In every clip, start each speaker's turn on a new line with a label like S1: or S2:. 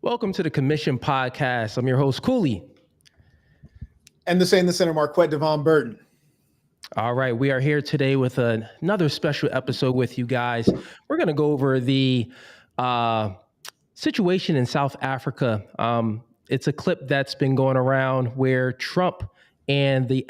S1: Welcome to the Commission Podcast. I'm your host, Cooley.
S2: And the center, Marquett Devon Burton.
S1: All right, we are here today with another special episode with you guys. We're going to go over the situation in South Africa. It's a clip that's been going around where Trump and the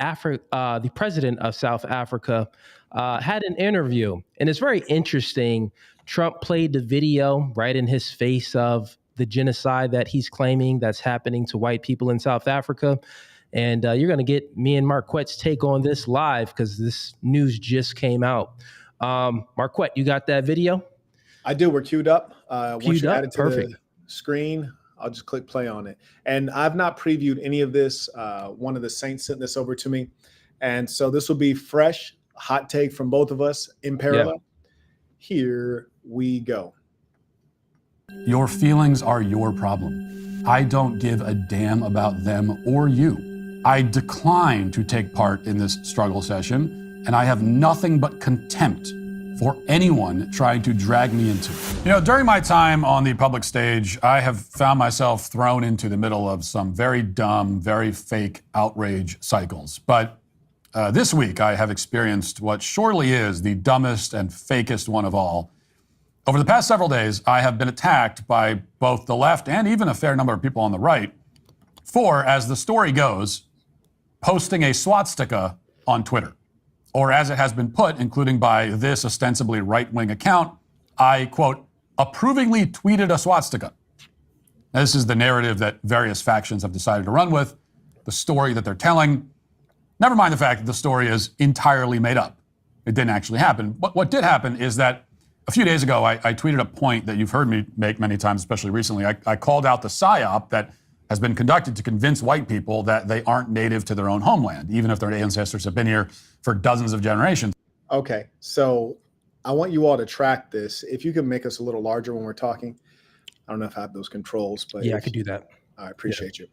S1: president of South Africa had an interview, and it's very interesting. Trump played the video right in his face of the genocide that he's claiming that's happening to white people in South Africa. And you're going to get me and Marquett's take on this live because this news just came out. Marquett, you got that video?
S2: I do. We're queued up. Once you add it to
S1: Perfect.
S2: the screen, I'll just click play on it. And I've not previewed any of this. One of the Saints sent this over to me. And so this will be fresh, hot take from both of us in parallel. Yeah. Here we go.
S3: Your feelings are your problem. I don't give a damn about them or you. I decline to take part in this struggle session, and I have nothing but contempt for anyone trying to drag me into it. You know, during my time on the public stage, I have found myself thrown into the middle of some very dumb, very fake outrage cycles. But this week, I have experienced what surely is the dumbest and fakest one of all. Over the past several days, I have been attacked by both the left and even a fair number of people on the right for, as the story goes, posting a swastika on Twitter. Or as it has been put, including by this ostensibly right-wing account, I, quote, approvingly tweeted a swastika. Now, this is the narrative that various factions have decided to run with, the story that they're telling. Never mind the fact that the story is entirely made up. It didn't actually happen. But what did happen is that a few days ago, I tweeted a point that you've heard me make many times, especially recently. I called out the PSYOP that has been conducted to convince white people that they aren't native to their own homeland, even if their ancestors have been here for dozens of generations.
S2: Okay, so I want you all to track this. If you can make us a little larger when we're talking. I don't know if I have those controls, but
S1: yeah, I could do that.
S2: I appreciate you.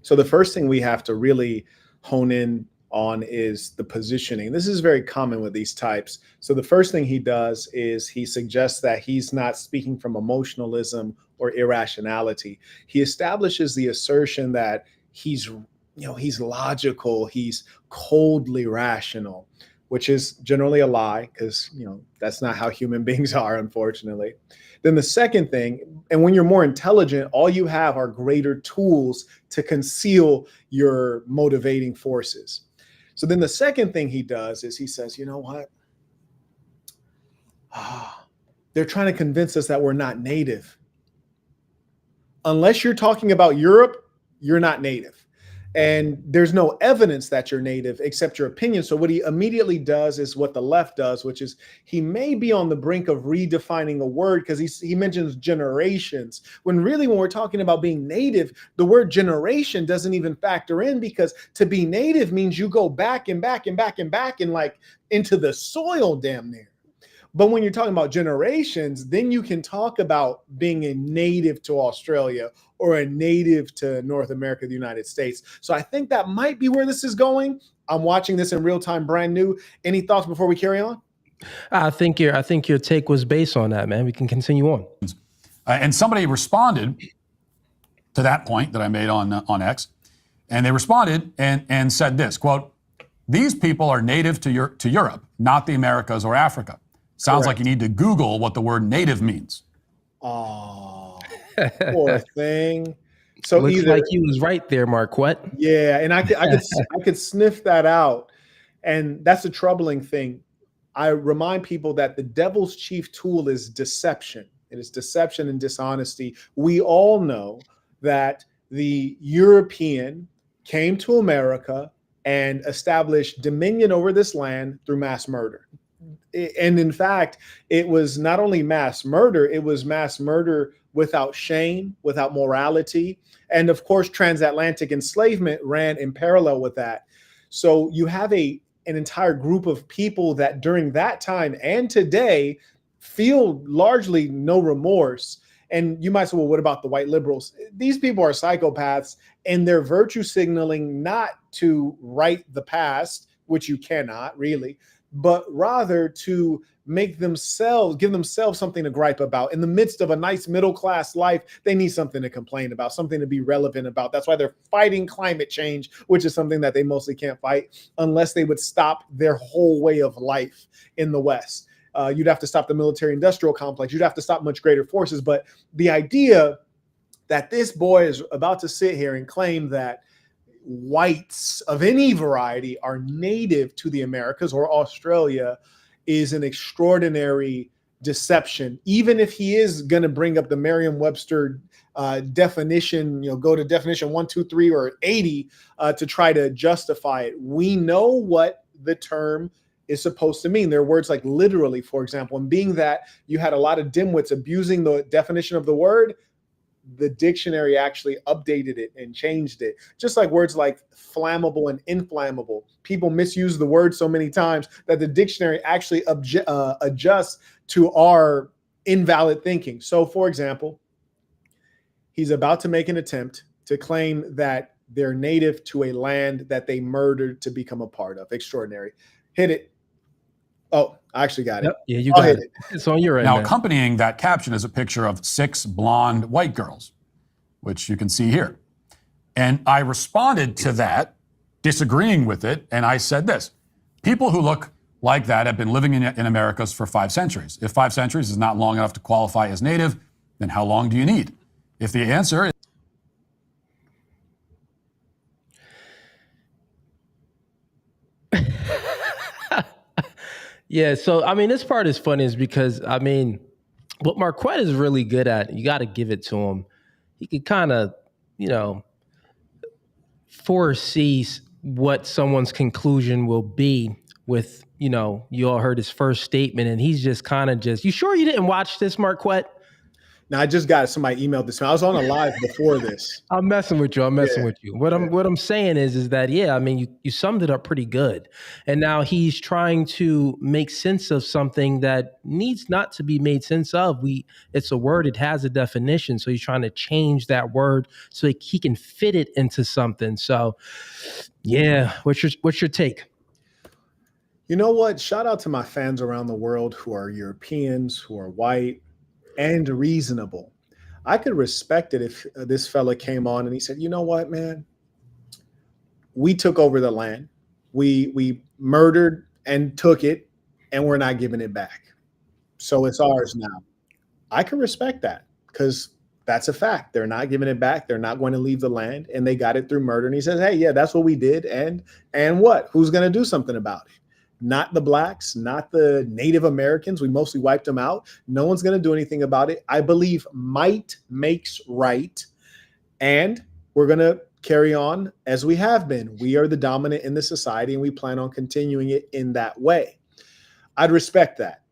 S2: So the first thing we have to really hone in on is the positioning. This is very common with these types. So the first thing he does is he suggests that he's not speaking from emotionalism or irrationality. He establishes the assertion that he's logical, he's coldly rational, which is generally a lie because, that's not how human beings are, unfortunately. Then the second thing, and when you're more intelligent, all you have are greater tools to conceal your motivating forces. So then the second thing he does is he says, you know what? They're trying to convince us that we're not native. Unless you're talking about Europe, you're not native. And there's no evidence that you're native except your opinion. So what he immediately does is what the left does, which is he may be on the brink of redefining a word because he mentions generations, when really when we're talking about being native, the word generation doesn't even factor in, because to be native means you go back and back and back and back and like into the soil damn near. But when you're talking about generations, then you can talk about being a native to Australia or a native to North America, the United States. So I think that might be where this is going. I'm watching this in real time, brand new. Any thoughts before we carry on?
S1: I think your take was based on that, man. We can continue on.
S3: And somebody responded to that point that I made on X, and they responded and said this, quote, "These people are native to Europe, not the Americas or Africa. Sounds Correct. Like you need to Google what the word native means."
S2: Oh, poor thing. So
S1: looks like he was right there, Marquett.
S2: Yeah, and I could sniff that out, and that's a troubling thing. I remind people that the devil's chief tool is deception. It is deception and dishonesty. We all know that the European came to America and established dominion over this land through mass murder. And in fact, it was not only mass murder, it was mass murder without shame, without morality. And of course, transatlantic enslavement ran in parallel with that. So you have an entire group of people that during that time and today feel largely no remorse. And you might say, well, what about the white liberals? These people are psychopaths, and they're virtue signaling not to right the past, which you cannot really, but rather to give themselves something to gripe about. In the midst of a nice middle-class life, they need something to complain about, something to be relevant about. That's why they're fighting climate change, which is something that they mostly can't fight unless they would stop their whole way of life in the West. You'd have to stop the military-industrial complex. You'd have to stop much greater forces. But the idea that this boy is about to sit here and claim that whites of any variety are native to the Americas or Australia is an extraordinary deception. Even if he is going to bring up the Merriam-Webster definition, go to definition 1, 2, 3, or 80 to try to justify it. We know what the term is supposed to mean. There are words like literally, for example, and being that you had a lot of dimwits abusing the definition of the word, the dictionary actually updated it and changed it. Just like words like flammable and inflammable. People misuse the word so many times that the dictionary actually adjusts to our invalid thinking. So, for example, he's about to make an attempt to claim that they're native to a land that they murdered to become a part of. Extraordinary. Hit it. Oh, I actually got it.
S1: Yep. Yeah, you got it. It's on your end.
S3: Now,
S1: man.
S3: accompanying that caption is a picture of 6 blonde white girls, which you can see here. And I responded to that, disagreeing with it, and I said this: people who look like that have been living in Americas for 5 centuries. If 5 centuries is not long enough to qualify as native, then how long do you need? If the answer is
S1: Yeah, so I mean, this part is funny is because I mean, what Marquett is really good at, you got to give it to him. He could kind of, foresee what someone's conclusion will be with, you all heard his first statement, and he's just kind of you sure you didn't watch this, Marquett?
S2: Now I just got somebody emailed this. I was on a live before this.
S1: I'm messing with you. What I'm saying is that, yeah, I mean, you summed it up pretty good. And now he's trying to make sense of something that needs not to be made sense of. It's a word, it has a definition. So he's trying to change that word so he can fit it into something. So yeah, what's your take?
S2: You know what? Shout out to my fans around the world who are Europeans, who are white, and reasonable. I could respect it if this fella came on and he said, you know what, man? We took over the land. We murdered and took it, and we're not giving it back. So it's ours now. I can respect that because that's a fact. They're not giving it back. They're not going to leave the land, and they got it through murder. And he says, hey, yeah, that's what we did. And what? Who's going to do something about it? Not the blacks, not the Native Americans. We mostly wiped them out. No one's going to do anything about it. I believe might makes right. And we're going to carry on as we have been. We are the dominant in the society, and we plan on continuing it in that way. I'd respect that.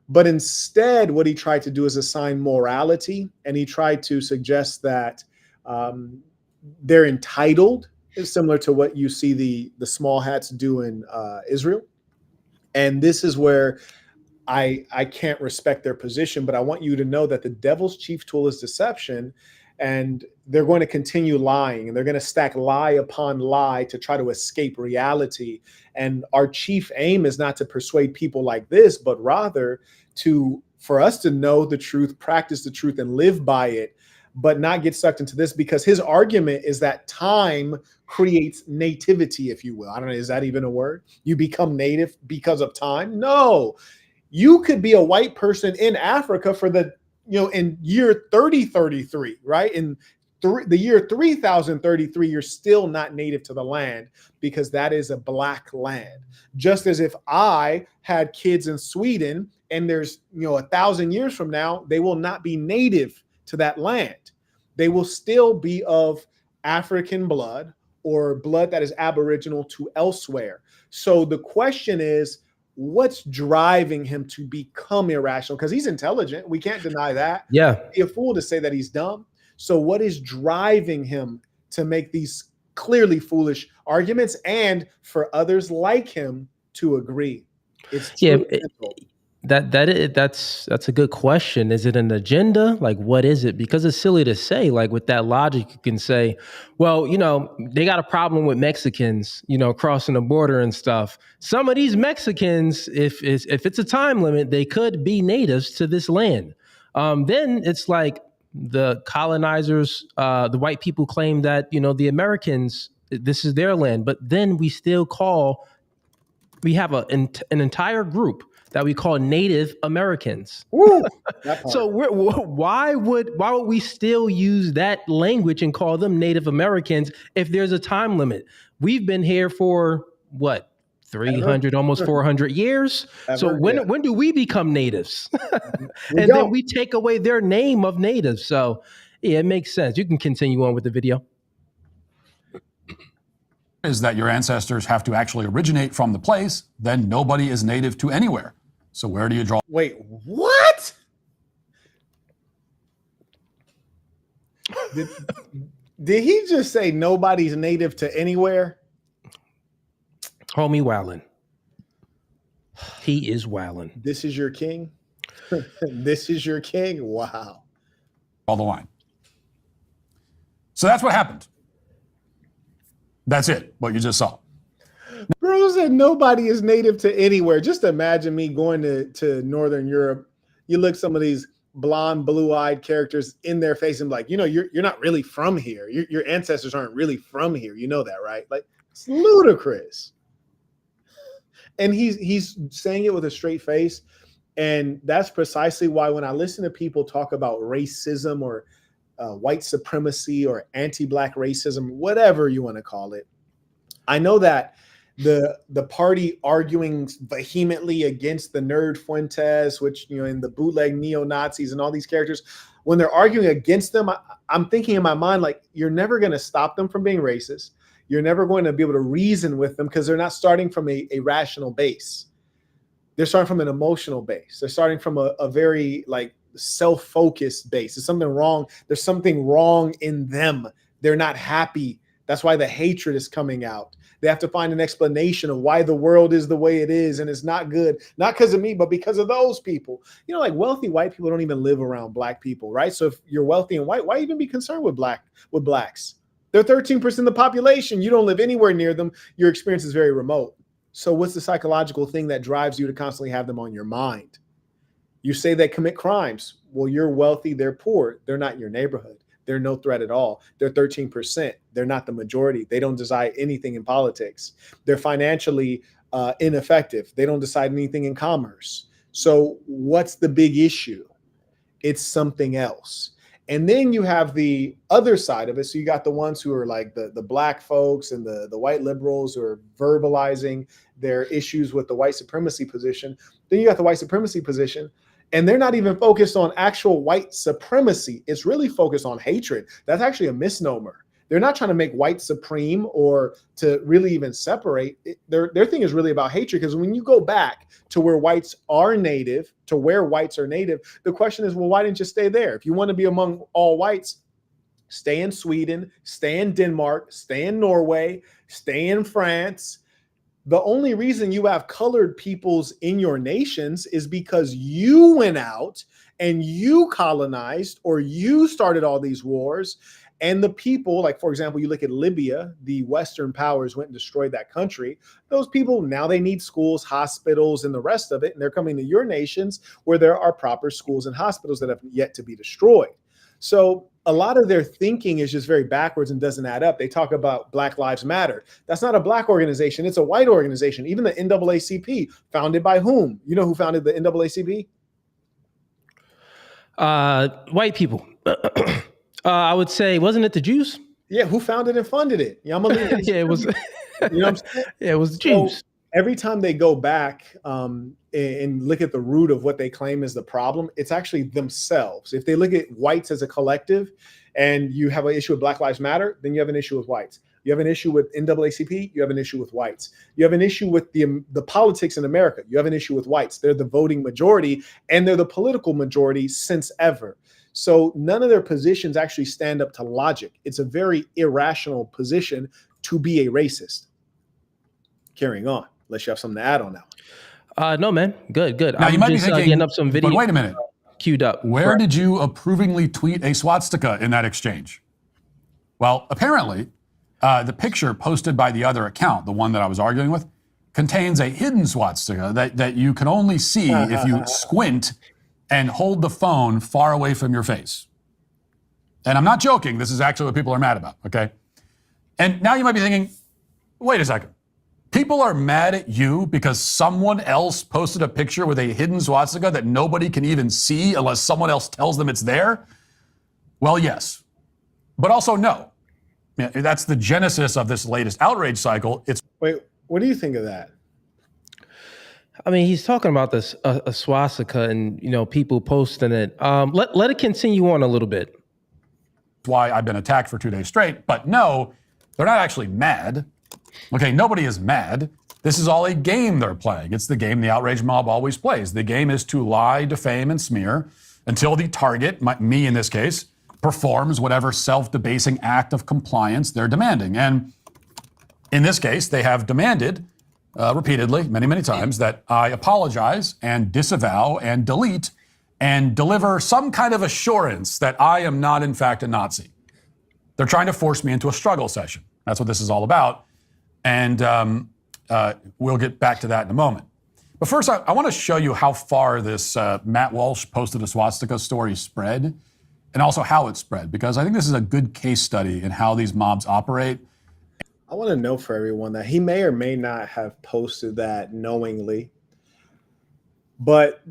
S2: But instead, what he tried to do is assign morality, and he tried to suggest that they're entitled, similar to what you see the small hats do in Israel. And this is where I can't respect their position, but I want you to know that the devil's chief tool is deception, and they're going to continue lying, and they're going to stack lie upon lie to try to escape reality. And our chief aim is not to persuade people like this, but rather for us to know the truth, practice the truth, and live by it, but not get sucked into this, because his argument is that time creates nativity, if you will. I don't know, is that even a word? You become native because of time? No. You could be a white person in Africa for in year 3033, right? In the year 3033, you're still not native to the land because that is a black land. Just as if I had kids in Sweden and there's 1,000 years from now, they will not be native to that land. They will still be of African blood or blood that is aboriginal to elsewhere. So the question is, what's driving him to become irrational? Because he's intelligent. We can't deny that.
S1: Yeah.
S2: He'd be a fool to say that he's dumb. So what is driving him to make these clearly foolish arguments and for others like him to agree? It's
S1: Yeah. That's a good question. Is it an agenda? Like, what is it? Because it's silly to say. Like, with that logic, you can say, well, they got a problem with Mexicans, crossing the border and stuff. Some of these Mexicans, if it's a time limit, they could be natives to this land. Then it's like the colonizers, the white people claim that the Americans, this is their land, but then we have an entire group that we call Native Americans.
S2: Woo,
S1: so why would we still use that language and call them Native Americans if there's a time limit? We've been here for what, 300, almost 400 years. So when do we become natives? And then we take away their name of natives. So yeah, it makes sense. You can continue on with the video.
S3: Is that your ancestors have to actually originate from the place, then nobody is native to anywhere. So where do you draw?
S2: Wait, what? Did he just say nobody's native to anywhere?
S1: Homie wildin'. He is wildin'.
S2: This is your king? This is your king? Wow.
S3: All the line. So that's what happened. That's it, what you just saw.
S2: Bro said nobody is native to anywhere. Just imagine me going to Northern Europe. You look some of these blonde, blue-eyed characters in their face and like, you're not really from here. Your ancestors aren't really from here. You know that, right? Like, it's ludicrous. And he's saying it with a straight face. And that's precisely why when I listen to people talk about racism or white supremacy or anti-black racism, whatever you want to call it, I know that the party arguing vehemently against the nerd Fuentes, which, in the bootleg neo-Nazis and all these characters, when they're arguing against them, I'm thinking in my mind, like, you're never going to stop them from being racist. You're never going to be able to reason with them because they're not starting from a rational base. They're starting from an emotional base. They're starting from a very like self-focused base. There's something wrong. There's something wrong in them. They're not happy. That's why the hatred is coming out. They have to find an explanation of why the world is the way it is and it's not good, not because of me, but because of those people. Like wealthy white people don't even live around black people, right? So if you're wealthy and white, why even be concerned with blacks? They're 13% of the population. You don't live anywhere near them. Your experience is very remote. So what's the psychological thing that drives you to constantly have them on your mind? You say they commit crimes. Well, you're wealthy, they're poor. They're not in your neighborhood. They're no threat at all. They're 13%. They're not the majority. They don't decide anything in politics. They're financially ineffective. They don't decide anything in commerce. So what's the big issue? It's something else. And then you have the other side of it. So you got the ones who are like the black folks and the white liberals who are verbalizing their issues with the white supremacy position. Then you got the white supremacy position. And they're not even focused on actual white supremacy. It's really focused on hatred. That's actually a misnomer. They're not trying to make white supreme or to really even separate. Their thing is really about hatred, because when you go back to where whites are native, the question is, well, why didn't you stay there? If you want to be among all whites, stay in Sweden, stay in Denmark, stay in Norway, stay in France. The only reason you have colored peoples in your nations is because you went out and you colonized or you started all these wars. And the people, like, for example, you look at Libya, the Western powers went and destroyed that country. Those people, now they need schools, hospitals, and the rest of it. And they're coming to your nations where there are proper schools and hospitals that have yet to be destroyed. So a lot of their thinking is just very backwards and doesn't add up. They talk about Black Lives Matter. That's not a black organization. It's a white organization. Even the NAACP, founded by whom? You know who founded the NAACP?
S1: White people. I would say, wasn't it the Jews?
S2: Yeah, who founded and funded it? Yeah, I'm gonna
S1: yeah, it was.
S2: You know what I'm saying?
S1: Yeah, it was the Jews.
S2: So every time they go back and look at the root of what they claim is the problem, it's actually themselves. If they look at whites as a collective and you have an issue with Black Lives Matter, then you have an issue with whites. You have an issue with NAACP, you have an issue with whites. You have an issue with the politics in America, you have an issue with whites. They're the voting majority and they're the political majority since ever. So none of their positions actually stand up to logic. It's a very irrational position to be a racist. Carrying on, unless you have something to add on that.
S1: No, man. Good, good.
S3: Now,
S1: I'm
S3: you might be
S1: just
S3: thinking,
S1: getting up some video.
S3: but wait a minute.
S1: Queued up.
S3: Where did you approvingly tweet a swastika in that exchange? Well, apparently, the picture posted by the other account, the one that I was arguing with, contains a hidden swastika that you can only see if you squint and hold the phone far away from your face. And I'm not joking. This is actually what people are mad about, okay? And now you might be thinking, wait a second. People are mad at you because someone else posted a picture with a hidden swastika that nobody can even see unless someone else tells them it's there? Well, yes. But also no. Yeah, that's the genesis of this latest outrage cycle.
S2: Wait, what do you think of that?
S1: I mean, he's talking about this a swastika and, people posting it. Let it continue on a little bit.
S3: Why I've been attacked for 2 days straight. But no, they're not actually mad. Okay, nobody is mad. This is all a game they're playing. It's the game the outrage mob always plays. The game is to lie, defame, and smear until the target, me in this case, performs whatever self-debasing act of compliance they're demanding. And in this case, they have demanded repeatedly, many, many times, that I apologize and disavow and delete and deliver some kind of assurance that I am not, in fact, a Nazi. They're trying to force me into a struggle session. That's what this is all about. And we'll get back to that in a moment. But first, I want to show you how far this Matt Walsh posted a swastika story spread, and also how it spread, because I think this is a good case study in how these mobs operate.
S2: I want to know for everyone that he may or may not have posted that knowingly, but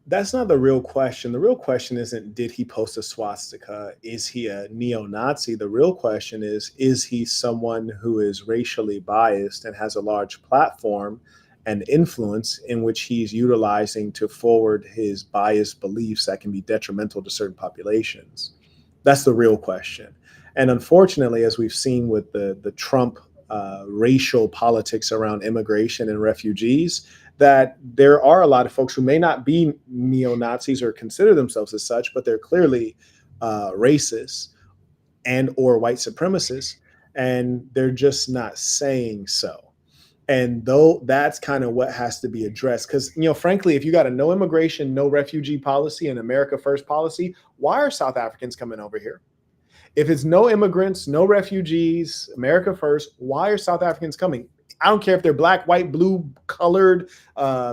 S2: that's not the real question. The real question isn't, did he post a swastika? Is he a neo-Nazi? The real question is he someone who is racially biased and has a large platform and influence in which he's utilizing to forward his biased beliefs that can be detrimental to certain populations? That's the real question. And unfortunately, as we've seen with the Trump racial politics around immigration and refugees, that there are a lot of folks who may not be neo-Nazis or consider themselves as such, but they're clearly racist and or white supremacists, and they're just not saying so. And though that's kind of what has to be addressed, because, frankly, if you got a no immigration, no refugee policy and America first policy, why are South Africans coming over here? If it's no immigrants, no refugees, America first, why are South Africans coming? I don't care if they're black, white, blue, colored,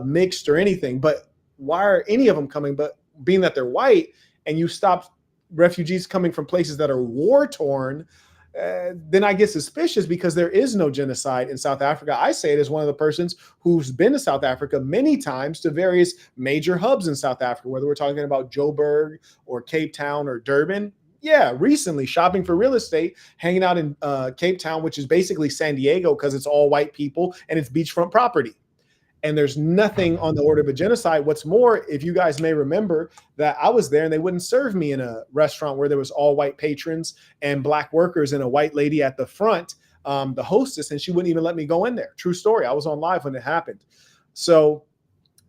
S2: mixed or anything, but why are any of them coming? But being that they're white and you stop refugees coming from places that are war torn, then I get suspicious because there is no genocide in South Africa. I say it as one of the persons who's been to South Africa many times to various major hubs in South Africa, whether we're talking about Joburg or Cape Town or Durban. Yeah, recently shopping for real estate, hanging out in Cape Town, which is basically San Diego because it's all white people and it's beachfront property. And there's nothing on the order of a genocide. What's more, if you guys may remember that I was there and they wouldn't serve me in a restaurant where there was all white patrons and black workers and a white lady at the front, the hostess, and she wouldn't even let me go in there. True story. I was on live when it happened. So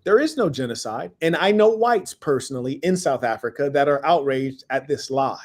S2: there is no genocide. And I know whites personally in South Africa that are outraged at this lie.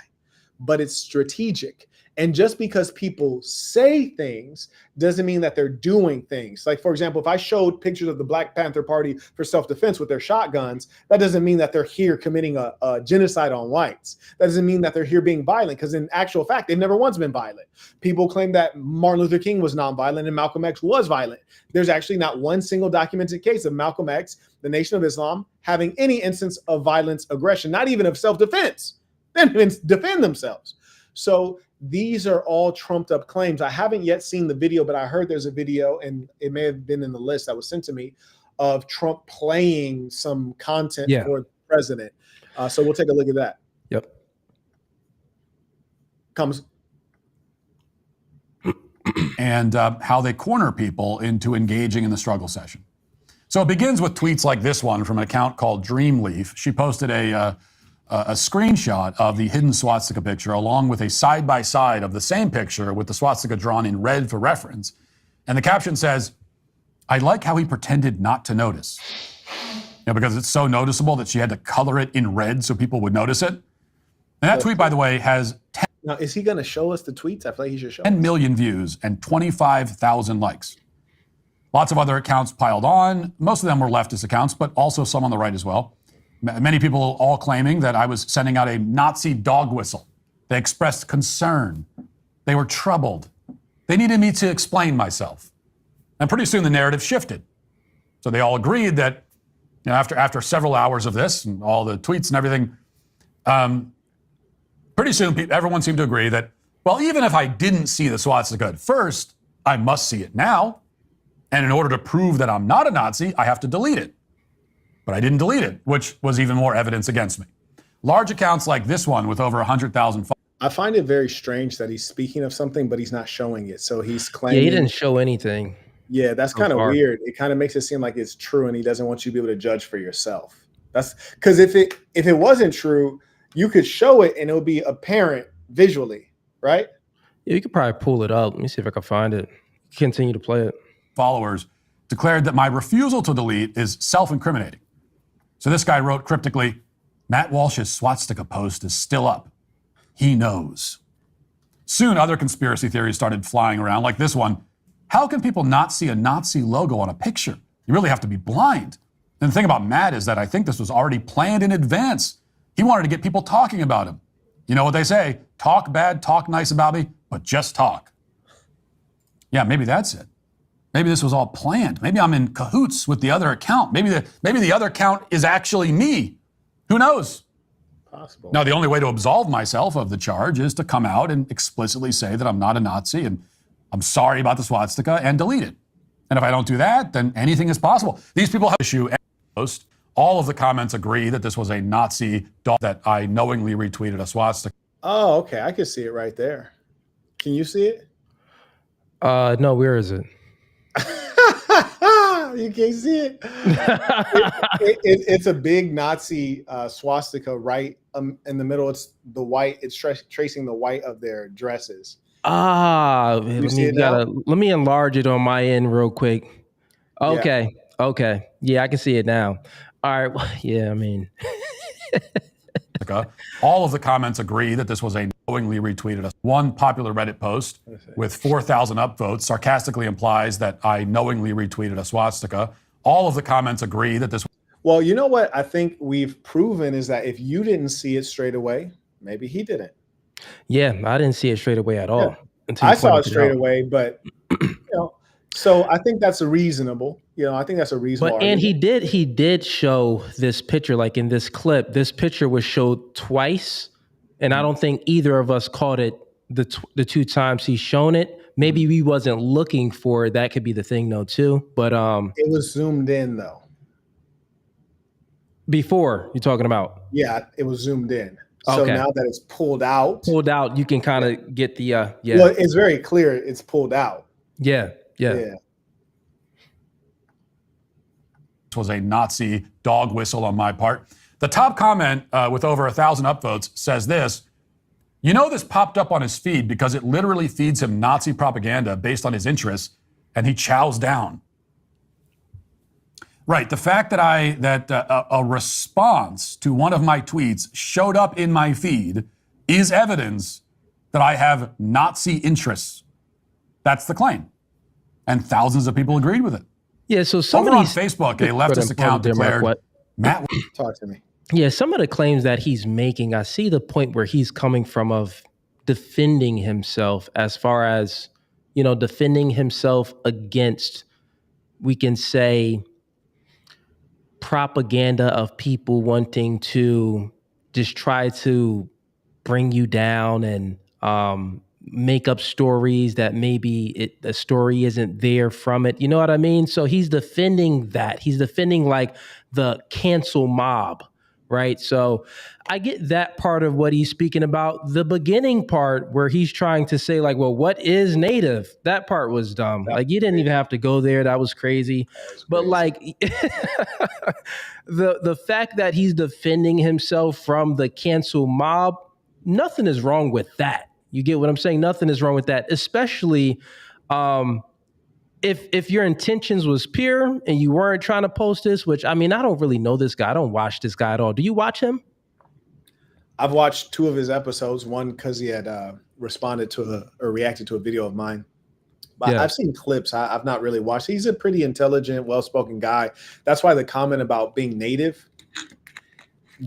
S2: But it's strategic. And just because people say things doesn't mean that they're doing things. Like, for example, if I showed pictures of the Black Panther Party for self-defense with their shotguns, that doesn't mean that they're here committing a genocide on whites. That doesn't mean that they're here being violent, because in actual fact, they've never once been violent. People claim that Martin Luther King was nonviolent and Malcolm X was violent. There's actually not one single documented case of Malcolm X, the Nation of Islam, having any instance of violence, aggression, not even of self-defense. They didn't defend themselves. So these are all trumped up claims. I haven't yet seen the video, but I heard there's a video, and it may have been in the list that was sent to me, of Trump playing some content for the president. So we'll take a look at that.
S1: Yep.
S3: And how they corner people into engaging in the struggle session. So it begins with tweets like this one from an account called Dreamleaf. She posted a screenshot of the hidden swastika picture along with a side-by-side of the same picture with the swastika drawn in red for reference. And the caption says, "I like how he pretended not to notice." Because it's so noticeable that she had to color it in red so people would notice it. And that tweet, by the way, has 10
S2: Now, is he going to show us the tweets? I feel like he should show
S3: 10 million views and 25,000 likes. Lots of other accounts piled on. Most of them were leftist accounts, but also some on the right as well. Many people all claiming that I was sending out a Nazi dog whistle. They expressed concern. They were troubled. They needed me to explain myself. And pretty soon the narrative shifted. So they all agreed that, you know, after several hours of this and all the tweets and everything, pretty soon everyone seemed to agree that, well, even if I didn't see the swastika at first, I must see it now. And in order to prove that I'm not a Nazi, I have to delete it. But I didn't delete it, which was even more evidence against me. Large accounts like this one with over 100,000 followers.
S2: I find it very strange that he's speaking of something, but he's not showing it. So he's claiming.
S1: Yeah, he didn't show anything.
S2: Yeah, that's kind of weird. It kind of makes it seem like it's true, and he doesn't want you to be able to judge for yourself. That's because if it wasn't true, you could show it and it would be apparent visually, right?
S1: Yeah, you could probably pull it up. Let me see if I can find it. Continue to play it.
S3: Followers declared that my refusal to delete is self-incriminating. So this guy wrote cryptically, Matt Walsh's swastika post is still up. He knows. Soon other conspiracy theories started flying around, like this one. How can people not see a Nazi logo on a picture? You really have to be blind. And the thing about Matt is that I think this was already planned in advance. He wanted to get people talking about him. You know what they say, talk bad, talk nice about me, but just talk. Yeah, maybe that's it. Maybe this was all planned. Maybe I'm in cahoots with the other account. Maybe the other account is actually me. Who knows?
S2: Possible.
S3: Now, the only way to absolve myself of the charge is to come out and explicitly say that I'm not a Nazi and I'm sorry about the swastika and delete it. And if I don't do that, then anything is possible. These people have issue and post. All of the comments agree that this was a Nazi dog, that I knowingly retweeted a swastika.
S2: Oh, okay. I can see it right there. Can you see it?
S1: No, where is it?
S2: You can't see it. It's a big Nazi swastika right in the middle. It's the white. It's tracing the white of their dresses.
S1: Let me enlarge it on my end real quick. Okay. Yeah. Okay. Yeah, I can see it now. All right. Yeah, I mean.
S3: All of the comments agree that this was a knowingly retweeted. One popular Reddit post with 4,000 upvotes sarcastically implies that I knowingly retweeted a swastika. All of the comments agree that this.
S2: Well, you know what I think we've proven is that if you didn't see it straight away, maybe he didn't.
S1: Yeah, I didn't see it straight away at all.
S2: Yeah. I saw it straight away, but you know, so I think that's a reasonable. You know, I think that's a reasonable.
S1: But and he did show this picture, like in this clip. This picture was showed twice, and I don't think either of us caught it the two times he's shown it. Maybe we wasn't looking for it. That could be the thing, though, too. But
S2: it was zoomed in, though.
S1: Before you're talking about?
S2: Yeah, it was zoomed in. So now that it's pulled out,
S1: you can kind of get the
S2: Well, it's very clear it's pulled out.
S1: Yeah.
S3: Was a Nazi dog whistle on my part. The top comment with over 1,000 upvotes says this. You know, this popped up on his feed because it literally feeds him Nazi propaganda based on his interests, and he chows down. Right. The fact that a response to one of my tweets showed up in my feed is evidence that I have Nazi interests. That's the claim. And thousands of people agreed with it.
S1: Yeah, so
S3: over on Facebook, a leftist account declared, Matt,
S2: talk to me.
S1: Yeah, some of the claims that he's making, I see the point where he's coming from of defending himself as far as, you know, defending himself against, we can say, propaganda of people wanting to just try to bring you down and make up stories that maybe the story isn't there from it. You know what I mean? So he's defending that. He's defending like the cancel mob, right? So I get that part of what he's speaking about. The beginning part where he's trying to say like, well, what is native? That part was dumb. Like you didn't even have to go there. That was crazy. But like the fact that he's defending himself from the cancel mob, nothing is wrong with that. You get what I'm saying? Nothing is wrong with that, especially if your intentions was pure and you weren't trying to post this, which, I mean, I don't really know this guy. I don't watch this guy at all. Do you watch him?
S2: I've watched 2 of his episodes, one because he had responded to or reacted to a video of mine. But I've seen clips. I've not really watched. He's a pretty intelligent, well-spoken guy. That's why the comment about being native,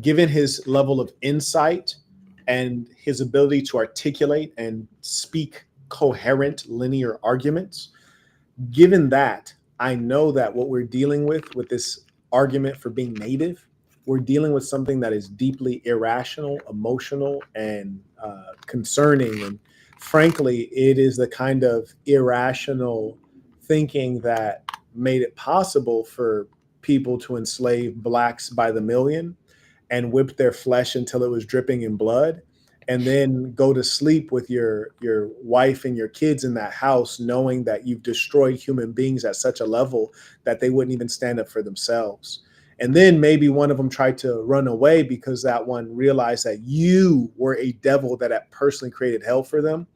S2: given his level of insight and his ability to articulate and speak coherent, linear arguments, given that, I know that what we're dealing with this argument for being native, we're dealing with something that is deeply irrational, emotional, and concerning. And frankly, it is the kind of irrational thinking that made it possible for people to enslave blacks by the million and whip their flesh until it was dripping in blood, and then go to sleep with your wife and your kids in that house, knowing that you've destroyed human beings at such a level that they wouldn't even stand up for themselves. And then maybe one of them tried to run away because that one realized that you were a devil that had personally created hell for them.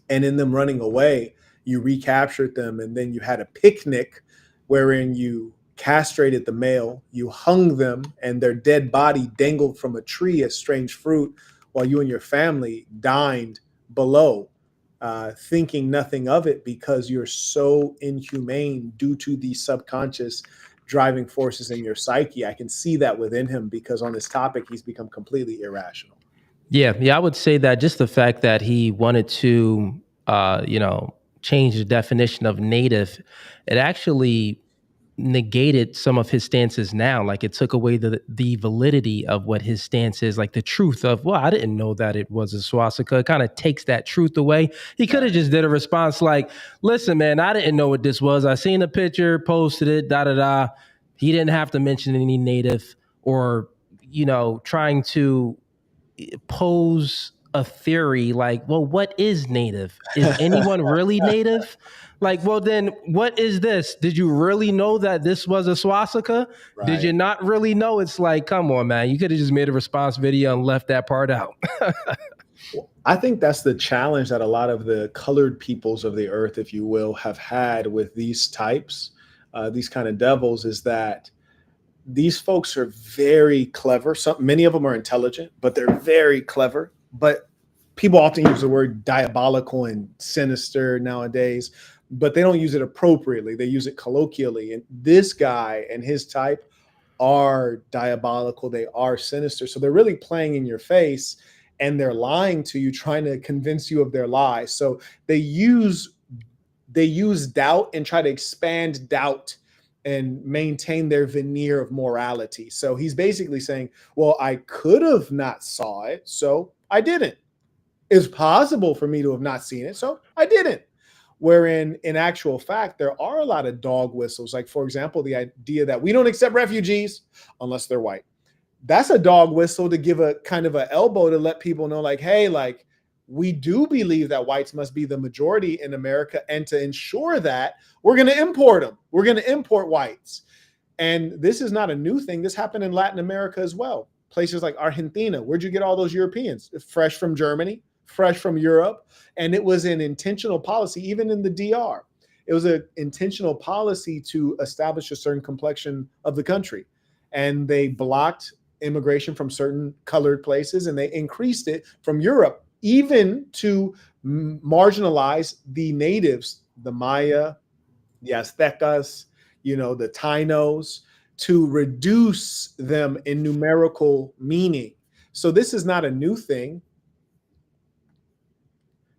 S2: And in them running away, you recaptured them, and then you had a picnic wherein you castrated the male, you hung them, and their dead body dangled from a tree as strange fruit, while you and your family dined below, thinking nothing of it because you're so inhumane due to the subconscious driving forces in your psyche. I can see that within him because on this topic, he's become completely irrational.
S1: Yeah, I would say that just the fact that he wanted to, change the definition of native, it actually negated some of his stances now. Like it took away the validity of what his stance is, like the truth of, well, I didn't know that it was a swastika. It kind of takes that truth away. He could have just did a response like, listen, man, I didn't know what this was. I seen a picture, posted it, da-da-da. He didn't have to mention any native or, trying to pose a theory like, well, what is native? Is anyone really native? Like, well, then what is this? Did you really know that this was a swastika? Right. Did you not really know? It's like, come on, man. You could have just made a response video and left that part out.
S2: I think that's the challenge that a lot of the colored peoples of the earth, if you will, have had with these types, these kind of devils, is that these folks are very clever. Many of them are intelligent, but they're very clever. But people often use the word diabolical and sinister nowadays, but they don't use it appropriately. They use it colloquially. And this guy and his type are diabolical. They are sinister. So they're really playing in your face and they're lying to you, trying to convince you of their lies. So they use doubt and try to expand doubt and maintain their veneer of morality. So he's basically saying, well, I could have not saw it, so I didn't. It's possible for me to have not seen it, so I didn't. Wherein, in actual fact, there are a lot of dog whistles. Like, for example, the idea that we don't accept refugees unless they're white. That's a dog whistle to give a kind of an elbow to let people know, like, hey, like, we do believe that whites must be the majority in America. And to ensure that, we're going to import them. We're going to import whites. And this is not a new thing. This happened in Latin America as well. Places like Argentina. Where'd you get all those Europeans? Fresh from Germany, fresh from Europe. And it was an intentional policy, even in the DR. It was an intentional policy to establish a certain complexion of the country. And they blocked immigration from certain colored places, and they increased it from Europe, even to marginalize the natives, the Maya, the Aztecas, the Tainos, to reduce them in numerical meaning. So this is not a new thing.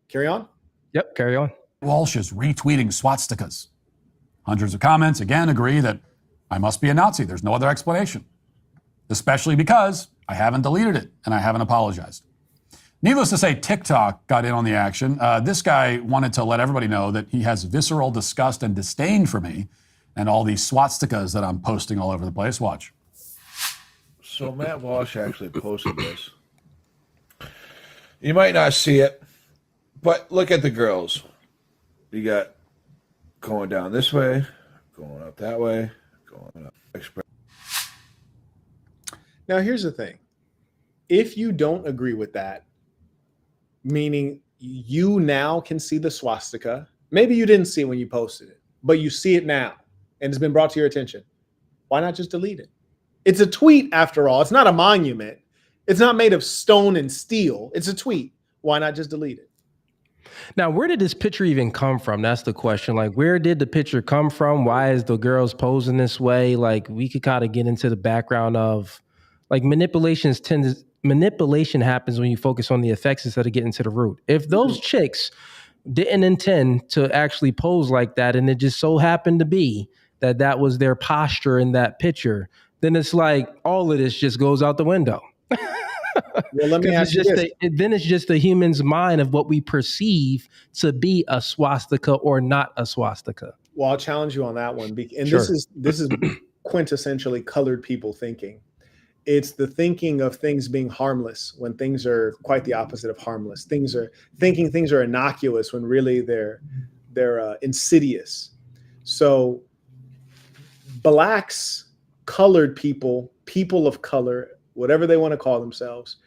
S2: Carry on.
S1: Yep, carry on.
S3: Walsh is retweeting swastikas. Hundreds of comments, again, agree that I must be a Nazi. There's no other explanation, especially because I haven't deleted it and I haven't apologized. Needless to say, TikTok got in on the action. This guy wanted to let everybody know that he has visceral disgust and disdain for me and all these swastikas that I'm posting all over the place. Watch.
S4: So Matt Walsh actually posted this. You might not see it, but look at the girls. You got going down this way, going up that way, going up.
S2: Now, here's the thing. If you don't agree with that, meaning you now can see the swastika, maybe you didn't see it when you posted it, but you see it now and it's been brought to your attention, why not just delete it? It's a tweet after all. It's not a monument. It's not made of stone and steel. It's a tweet. Why not just delete it?
S1: Now, where did this picture even come from? That's the question. Like, where did the picture come from? Why is the girls posing this way? Like, we could kind of get into the background of, like, manipulation happens when you focus on the effects instead of getting to the root. If those chicks didn't intend to actually pose like that, and it just so happened to be that that was their posture in that picture, then it's like all of this just goes out the window.
S2: Well, let me
S1: Because
S2: ask you this.
S1: then it's just the human's mind of what we perceive to be a swastika or not a swastika.
S2: Well, I'll challenge you on that one. And
S1: Sure.
S2: this is quintessentially colored people thinking. It's the thinking of things being harmless when things are quite the opposite of harmless. Things are innocuous when really they're insidious. So blacks, colored people, people of color, whatever they want to call themselves,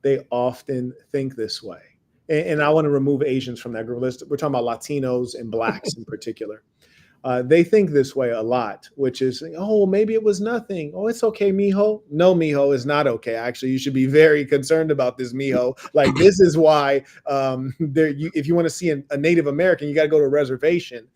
S2: they often think this way. And I want to remove Asians from that group. We're talking about Latinos and blacks in particular. They think this way a lot, which is, oh, maybe it was nothing. Oh, it's okay, mijo. No, mijo, is not okay. Actually, you should be very concerned about this, mijo. Like, this is why if you want to see a Native American, you got to go to a reservation.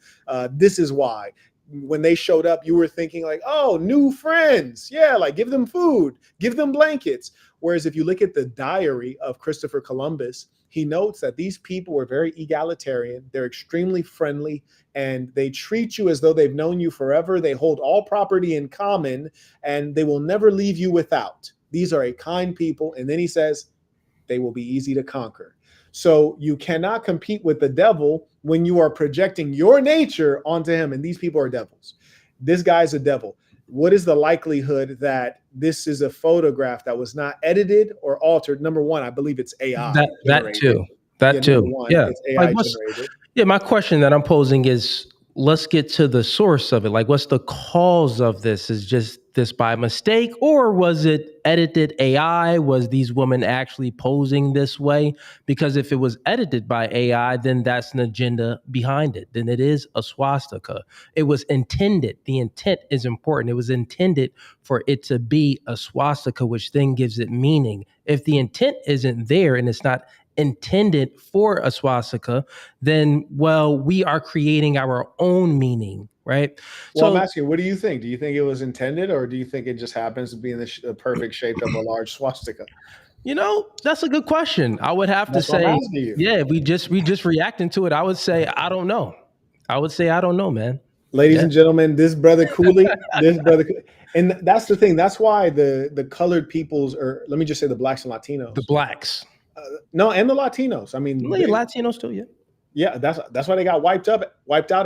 S2: This is why. When they showed up, you were thinking like, oh, new friends. Yeah, like give them food, give them blankets. Whereas if you look at the diary of Christopher Columbus, he notes that these people were very egalitarian. They're extremely friendly, and they treat you as though they've known you forever. They hold all property in common, and they will never leave you without. These are a kind people. And then he says, they will be easy to conquer. So you cannot compete with the devil when you are projecting your nature onto him. And these people are devils. This guy's a devil. What is the likelihood that this is a photograph that was not edited or altered? Number one, I believe it's AI.
S1: That too. Yeah.
S2: It's AI
S1: Like,
S2: generated.
S1: yeah, my question that I'm posing is, let's get to the source of it. Like, what's the cause of this? Is just this by mistake, or was it edited AI? Was these women actually posing this way? Because if it was edited by AI, then that's an agenda behind it. Then it is a swastika. It was intended. The intent is important. It was intended for it to be a swastika, which then gives it meaning. If the intent isn't there and it's not intended for a swastika, then, well, we are creating our own meaning, right?
S2: Well, I'm asking, what do you think? Do you think it was intended, or do you think it just happens to be in the perfect shape of a large swastika?
S1: That's a good question. I would have to say, yeah, we just reacting to it. I would say, I don't know. Man.
S2: Ladies and gentlemen, this brother Cooley, and that's the thing. That's why the colored peoples, or let me just say the blacks and Latinos.
S1: The blacks.
S2: No, and the Latinos. I mean,
S1: Latinos too, yeah.
S2: Yeah, that's why they got wiped out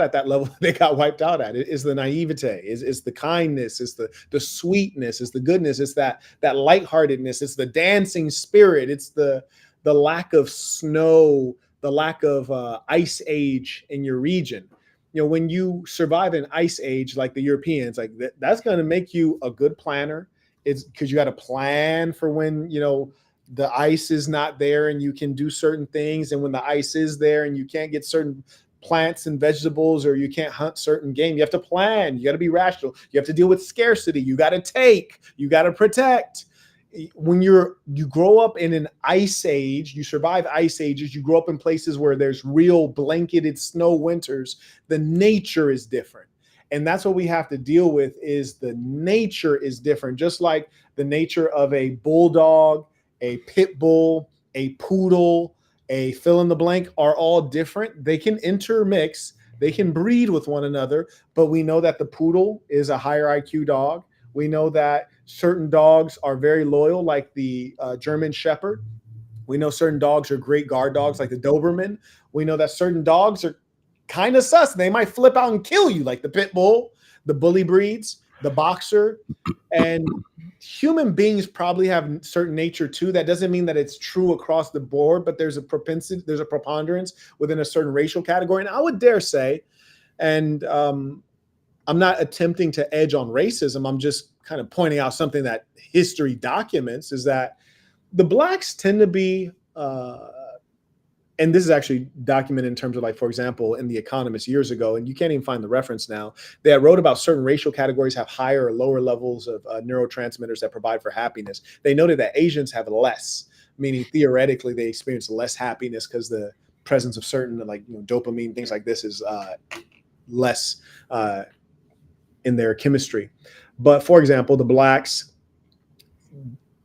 S2: at that level. They got wiped out at it. Is the naivete, is the kindness, is the sweetness, is the goodness, it's that lightheartedness, it's the dancing spirit, it's the lack of snow, the lack of ice age in your region. When you survive an ice age like the Europeans, like that's going to make you a good planner. It's because you got to plan for when the ice is not there and you can do certain things. And when the ice is there and you can't get certain plants and vegetables, or you can't hunt certain game, you have to plan. You got to be rational. You have to deal with scarcity. You got to take, you got to protect. When you grow up in an ice age, you survive ice ages, you grow up in places where there's real blanketed snow winters, the nature is different. And that's what we have to deal with, is the nature is different. Just like the nature of a bulldog, a pit bull, a poodle, a fill in the blank are all different. They can intermix, they can breed with one another, but we know that the poodle is a higher IQ dog. We know that certain dogs are very loyal, like the German Shepherd. We know certain dogs are great guard dogs, like the Doberman. We know that certain dogs are kind of sus. They might flip out and kill you, like the pit bull, the bully breeds, the boxer. And human beings probably have certain nature too. That doesn't mean that it's true across the board, but there's a propensity, there's a preponderance within a certain racial category. And I would dare say, and I'm not attempting to edge on racism, I'm just kind of pointing out something that history documents, is that the blacks tend to be, and this is actually documented in terms of, like, for example, in The Economist years ago, and you can't even find the reference now, they wrote about certain racial categories have higher or lower levels of neurotransmitters that provide for happiness. They noted that Asians have less, meaning theoretically they experience less happiness because the presence of certain like dopamine, things like this is less in their chemistry. But for example, the blacks,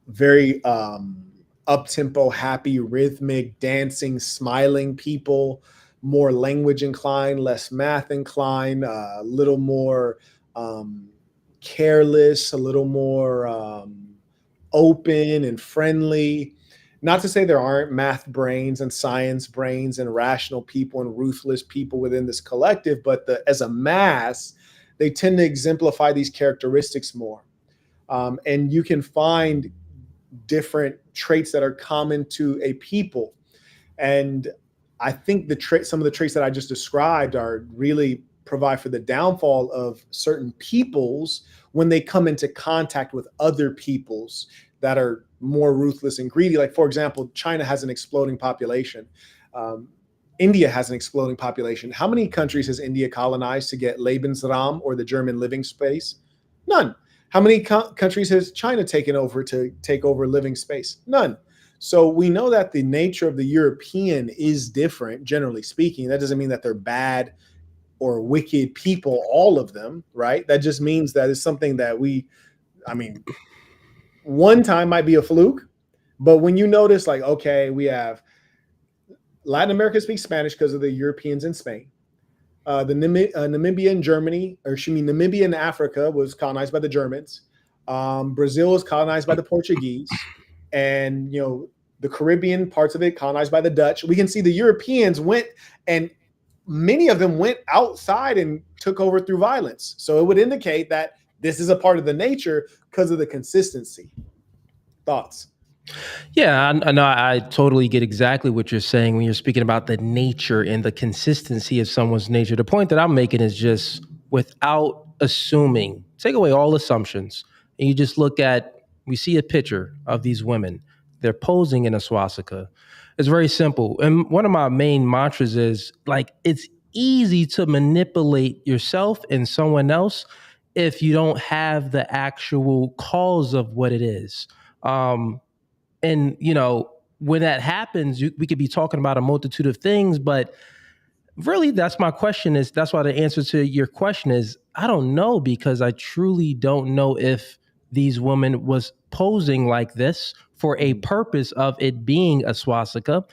S2: very up-tempo, happy, rhythmic, dancing, smiling people, more language inclined, less math inclined, a little more careless, a little more open and friendly. Not to say there aren't math brains and science brains and rational people and ruthless people within this collective, but as a mass, they tend to exemplify these characteristics more. And you can find different traits that are common to a people. And I think some of the traits that I just described are really provide for the downfall of certain peoples when they come into contact with other peoples that are more ruthless and greedy. Like, for example, China has an exploding population. India has an exploding population. How many countries has India colonized to get Lebensraum or the German living space? None. How many countries has China taken over to take over living space? None. So we know that the nature of the European is different, generally speaking. That doesn't mean that they're bad or wicked people, all of them, right? That just means that it's something that one time might be a fluke, but when you notice, like, okay, we have Latin America speaks Spanish because of the Europeans in Spain. Namibia and Namibia and Africa was colonized by the Germans. Brazil was colonized by the Portuguese, and the Caribbean parts of it colonized by the Dutch. We can see the Europeans went, and many of them went outside and took over through violence. So it would indicate that this is a part of the nature because of the consistency. Thoughts?
S1: Yeah, I know. I totally get exactly what you're saying when you're speaking about the nature and the consistency of someone's nature. The point that I'm making is just without assuming, take away all assumptions, and you just we see a picture of these women. They're posing in a swastika. It's very simple. And one of my main mantras is it's easy to manipulate yourself and someone else if you don't have the actual cause of what it is. And, when that happens, we could be talking about a multitude of things, but really that's why the answer to your question is, I don't know, because I truly don't know if these women was posing like this for a purpose of it being a swastika,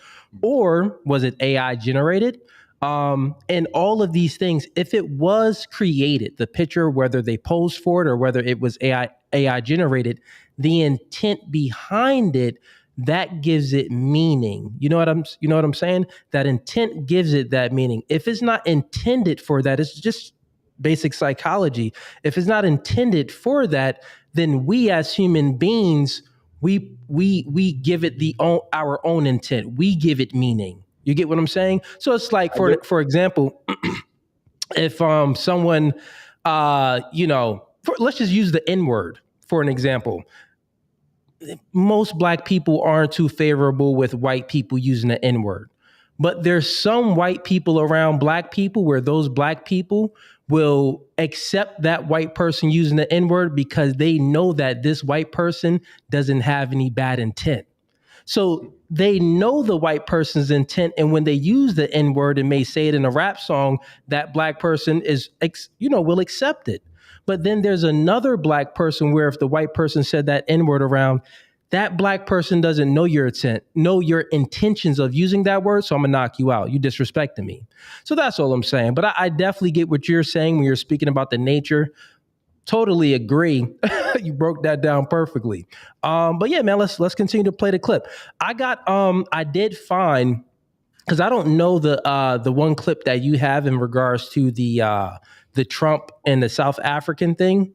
S1: or was it AI generated? And all of these things, if it was created, the picture, whether they posed for it or whether it was AI generated, the intent behind it, that gives it meaning. You know what I'm saying? That intent gives it that meaning. If it's not intended for that, it's just basic psychology. If it's not intended for that, then we as human beings, we give it our own intent. We give it meaning. You get what I'm saying? So it's like, for example, if someone, let's just use the N-word for an example. Most black people aren't too favorable with white people using the N-word. But there's some white people around black people where those black people will accept that white person using the N-word because they know that this white person doesn't have any bad intent. So they know the white person's intent, and when they use the N-word and may say it in a rap song, that black person will accept it. But then there's another black person where if the white person said that N-word around, that black person doesn't know your intent, know your intentions of using that word, so I'm gonna knock you out. You disrespecting me. So that's all I'm saying. But I definitely get what you're saying when you're speaking about the nature. Totally agree. You broke that down perfectly. But yeah, man, let's continue to play the clip. I did find, because I don't know the one clip that you have in regards to the Trump and the South African thing.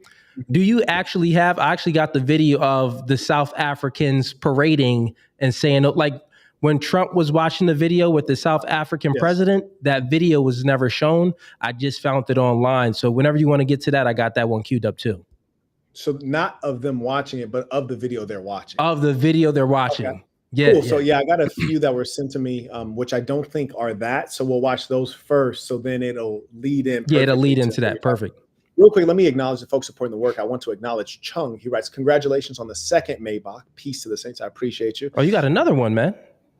S1: Do you actually have? I actually got the video of the South Africans parading and saying, like, when Trump was watching the video with the South African president, that video was never shown. I just found it online. So whenever you want to get to that, I got that one queued up too.
S2: So not of them watching it, but of the video they're watching.
S1: Of the video they're watching.
S2: Okay.
S1: Yeah.
S2: Cool. So I got a few that were sent to me, which I don't think are that. So we'll watch those first. So then it'll lead in.
S1: Yeah, it'll lead into that. Perfect.
S2: Real quick, let me acknowledge the folks supporting the work. I want to acknowledge Chung. He writes, congratulations on the second Maybach. Peace to the saints. I appreciate you.
S1: Oh, you got another one, man.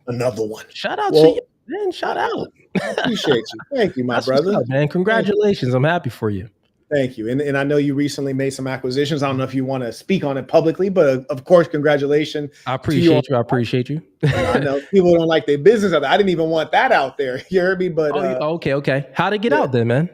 S2: Another one.
S1: Shout out to you. Man, shout out.
S2: I appreciate you. Thank you, my
S1: That's what's
S2: brother.
S1: up, man. Congratulations. I'm happy for you.
S2: Thank you. And I know you recently made some acquisitions. I don't know if you want to speak on it publicly, but of course, congratulations
S1: I
S2: to you.
S1: appreciate you. I appreciate you.
S2: I know people don't like their business. I didn't even want that out there. You heard me? But
S1: Okay. How'd it get
S2: yeah.
S1: out then, man?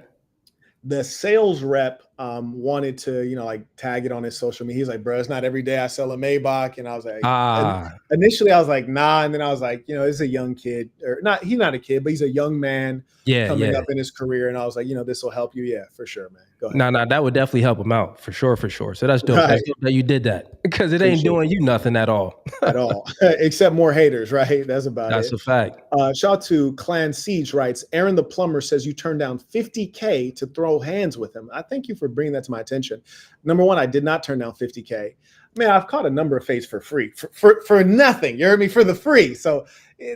S2: The sales rep wanted to, like tag it on his social media. He's like, bro, it's not every day I sell a Maybach. And I was like, initially I was like, nah. And then I was like, it's a young kid, or not. He's not a kid, but he's a young man coming up in his career. And I was like, this will help you. Yeah, for sure, man. Go ahead.
S1: No, that would definitely help him out for sure. So that's dope. Right. That's dope that you did that, because it ain't doing you nothing at all.
S2: At all, except more haters, right? That's about it.
S1: That's a fact.
S2: Shout out to Clan Siege writes, Aaron the plumber says you turned down $50K to throw hands with him. I thank you for bringing that to my attention. Number one, I did not turn down $50K. Man, I've caught a number of fades for free, for nothing. You heard me? For the free. So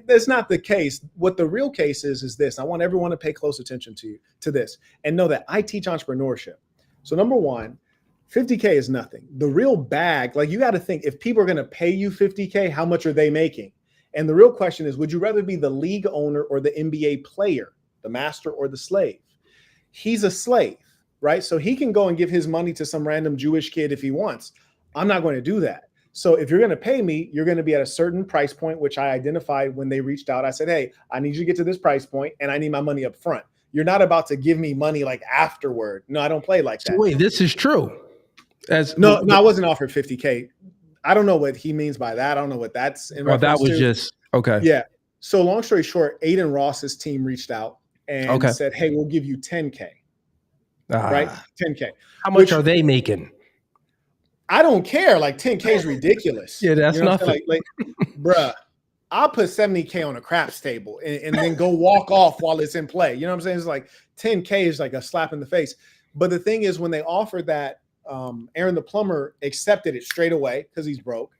S2: that's not the case. What the real case is this. I want everyone to pay close attention to this and know that I teach entrepreneurship. So number one, 50K is nothing. The real bag, like you got to think, if people are going to pay you 50K, how much are they making? And the real question is, would you rather be the league owner or the NBA player, the master or the slave? He's a slave, right? So he can go and give his money to some random Jewish kid if he wants. I'm not going to do that. So if you're going to pay me, you're going to be at a certain price point, which I identified when they reached out. I said, hey, I need you to get to this price point and I need my money up front. You're not about to give me money like afterward. No, I don't play like that.
S1: So wait, this is true.
S2: No, I wasn't offered 50K. I don't know what he means by that. I don't know what that's in reference
S1: that was
S2: to.
S1: Just okay.
S2: Yeah. So long story short, Aiden Ross's team reached out and said, hey, we'll give you 10K. Right? 10K.
S1: How much are they making?
S2: I don't care. Like 10K is ridiculous.
S1: Yeah, that's nothing.
S2: Like, bruh, I'll put 70K on a craps table and then go walk off while it's in play. You know what I'm saying? It's like 10K is like a slap in the face. But the thing is, when they offered that, Aaron the plumber accepted it straight away because he's broke.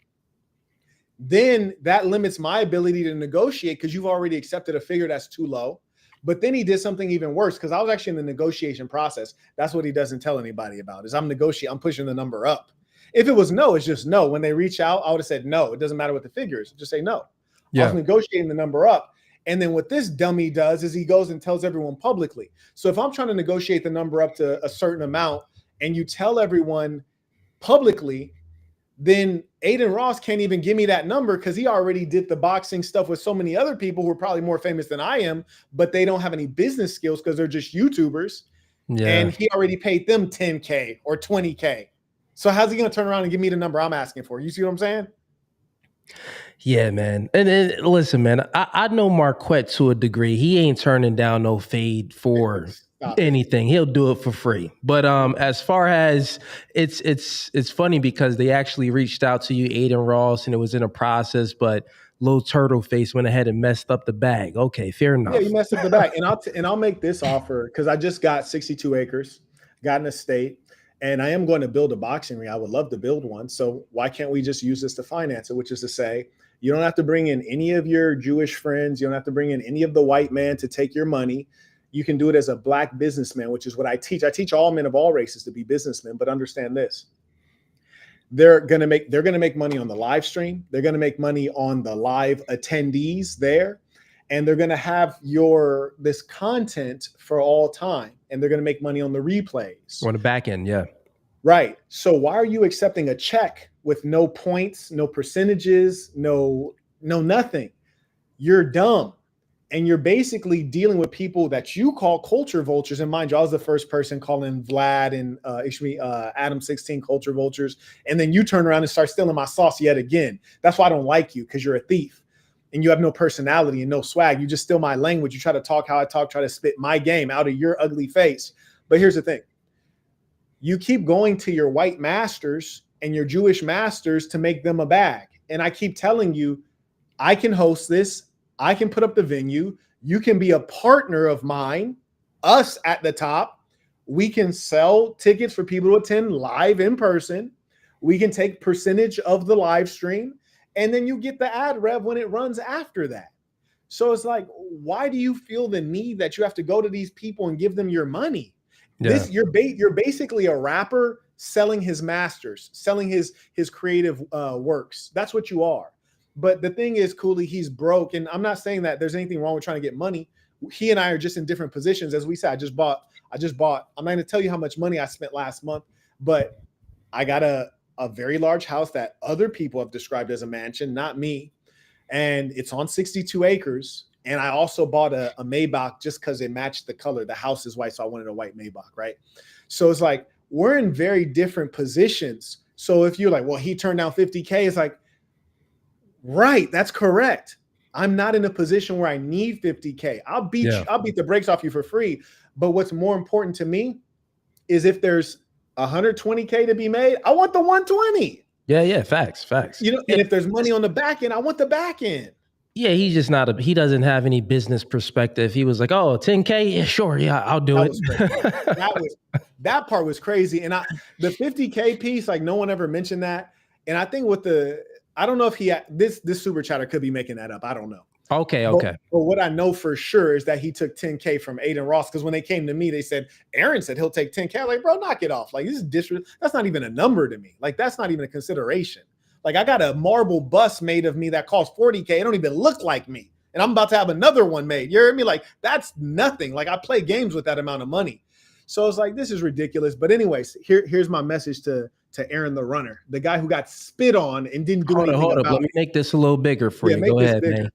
S2: Then that limits my ability to negotiate because you've already accepted a figure that's too low. But then he did something even worse because I was actually in the negotiation process. That's what he doesn't tell anybody about is I'm pushing the number up. If it was no, it's just no. When they reach out, I would have said no. It doesn't matter what the figure is. Just say no. Yeah. I was negotiating the number up. And then what this dummy does is he goes and tells everyone publicly. So if I'm trying to negotiate the number up to a certain amount and you tell everyone publicly, then Aiden Ross can't even give me that number because he already did the boxing stuff with so many other people who are probably more famous than I am, but they don't have any business skills because they're just YouTubers. Yeah. And he already paid them 10K or 20K. So how's he going to turn around and give me the number I'm asking for? You see what I'm saying?
S1: Yeah, man. And listen, man, I know Marquett to a degree. He ain't turning down no fade for anything. He'll do it for free. But as far as it's funny because they actually reached out to you, Aiden Ross, and it was in a process, but Lil Turtle Face went ahead and messed up the bag. Okay, fair enough.
S2: Yeah, you messed up the bag. And I'll make this offer because I just got 62 acres, got an estate. And I am going to build a boxing ring. I would love to build one. So why can't we just use this to finance it? Which is to say, you don't have to bring in any of your Jewish friends. You don't have to bring in any of the white men to take your money. You can do it as a black businessman, which is what I teach. I teach all men of all races to be businessmen. But understand this: they're going to make money on the live stream. They're going to make money on the live attendees there, and they're going to have this content for all time. And they're going to make money on the replays.
S1: On the back end, yeah.
S2: Right. So why are you accepting a check with no points, no percentages, no nothing? You're dumb. And you're basically dealing with people that you call culture vultures. And mind you, I was the first person calling Vlad and Adam 16 culture vultures. And then you turn around and start stealing my sauce yet again. That's why I don't like you, because you're a thief. And you have no personality and no swag. You just steal my language. You try to talk how I talk, try to spit my game out of your ugly face. But here's the thing. You keep going to your white masters and your Jewish masters to make them a bag. And I keep telling you, I can host this. I can put up the venue. You can be a partner of mine, us at the top. We can sell tickets for people to attend live in person. We can take percentage of the live stream. And then you get the ad rev when it runs after that. So it's like, why do you feel the need that you have to go to these people and give them your money? Yeah. You're basically a rapper selling his masters, selling his creative works. That's what you are. But the thing is, Cooley, he's broke. And I'm not saying that there's anything wrong with trying to get money. He and I are just in different positions. As we said, I just bought, I'm not going to tell you how much money I spent last month, but I got a very large house that other people have described as a mansion, not me. And it's on 62 acres. And I also bought a Maybach just because it matched the color. The house is white, so I wanted a white Maybach, right? So it's like, we're in very different positions. So if you're like, well, he turned down 50K, it's like, right, that's correct. I'm not in a position where I need 50K. I'll beat the brakes off you for free. But what's more important to me is if there's 120K to be made, I want the 120.
S1: Yeah, facts.
S2: You know, and if there's money on the back end, I want the back end.
S1: Yeah, he's just not he doesn't have any business perspective. He was like, oh, 10K? Yeah, sure. Yeah, I'll do it.
S2: That part was crazy. And the 50K piece, like no one ever mentioned that. And I think I don't know if this super chatter could be making that up. I don't know.
S1: Okay.
S2: But what I know for sure is that he took 10K from Aiden Ross, because when they came to me, they said, Aaron said he'll take 10K. I'm like, bro, knock it off. Like, this is disrespectful. That's not even a number to me. Like, that's not even a consideration. Like, I got a marble bust made of me that costs 40K. It don't even look like me. And I'm about to have another one made. You hear me? Like, that's nothing. Like, I play games with that amount of money. So it's like, this is ridiculous. But anyways, here's my message to Aaron the runner, the guy who got spit on and didn't do anything about it.
S1: Let me make this a little bigger for you. Go ahead, man.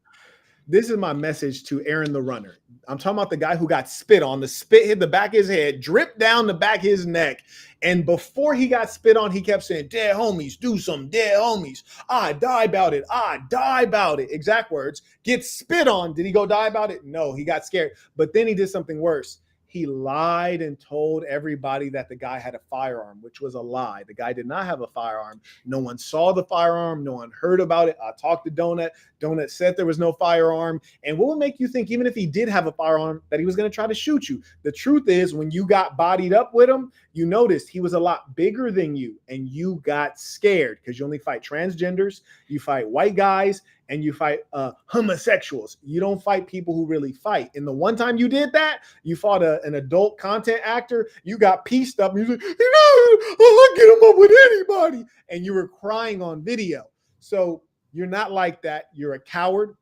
S2: This is my message to Aaron the runner. I'm talking about the guy who got spit on. The spit hit the back of his head, dripped down the back of his neck. And before he got spit on, he kept saying, dead homies, do some dead homies. I die about it. I die about it. Exact words. Get spit on. Did he go die about it? No, he got scared. But then he did something worse. He lied and told everybody that the guy had a firearm, which was a lie. The guy did not have a firearm. No one saw the firearm. No one heard about it. I talked to Donut. Donut said there was no firearm. And what would make you think, even if he did have a firearm, that he was going to try to shoot you? The truth is, when you got bodied up with him, you noticed he was a lot bigger than you, and you got scared because you only fight transgenders, you fight white guys, and you fight homosexuals. You don't fight people who really fight. And the one time you did that, you fought an adult content actor, you got pieced up, and you was like, I'll get him up with anybody. And you were crying on video. So you're not like that. You're a coward.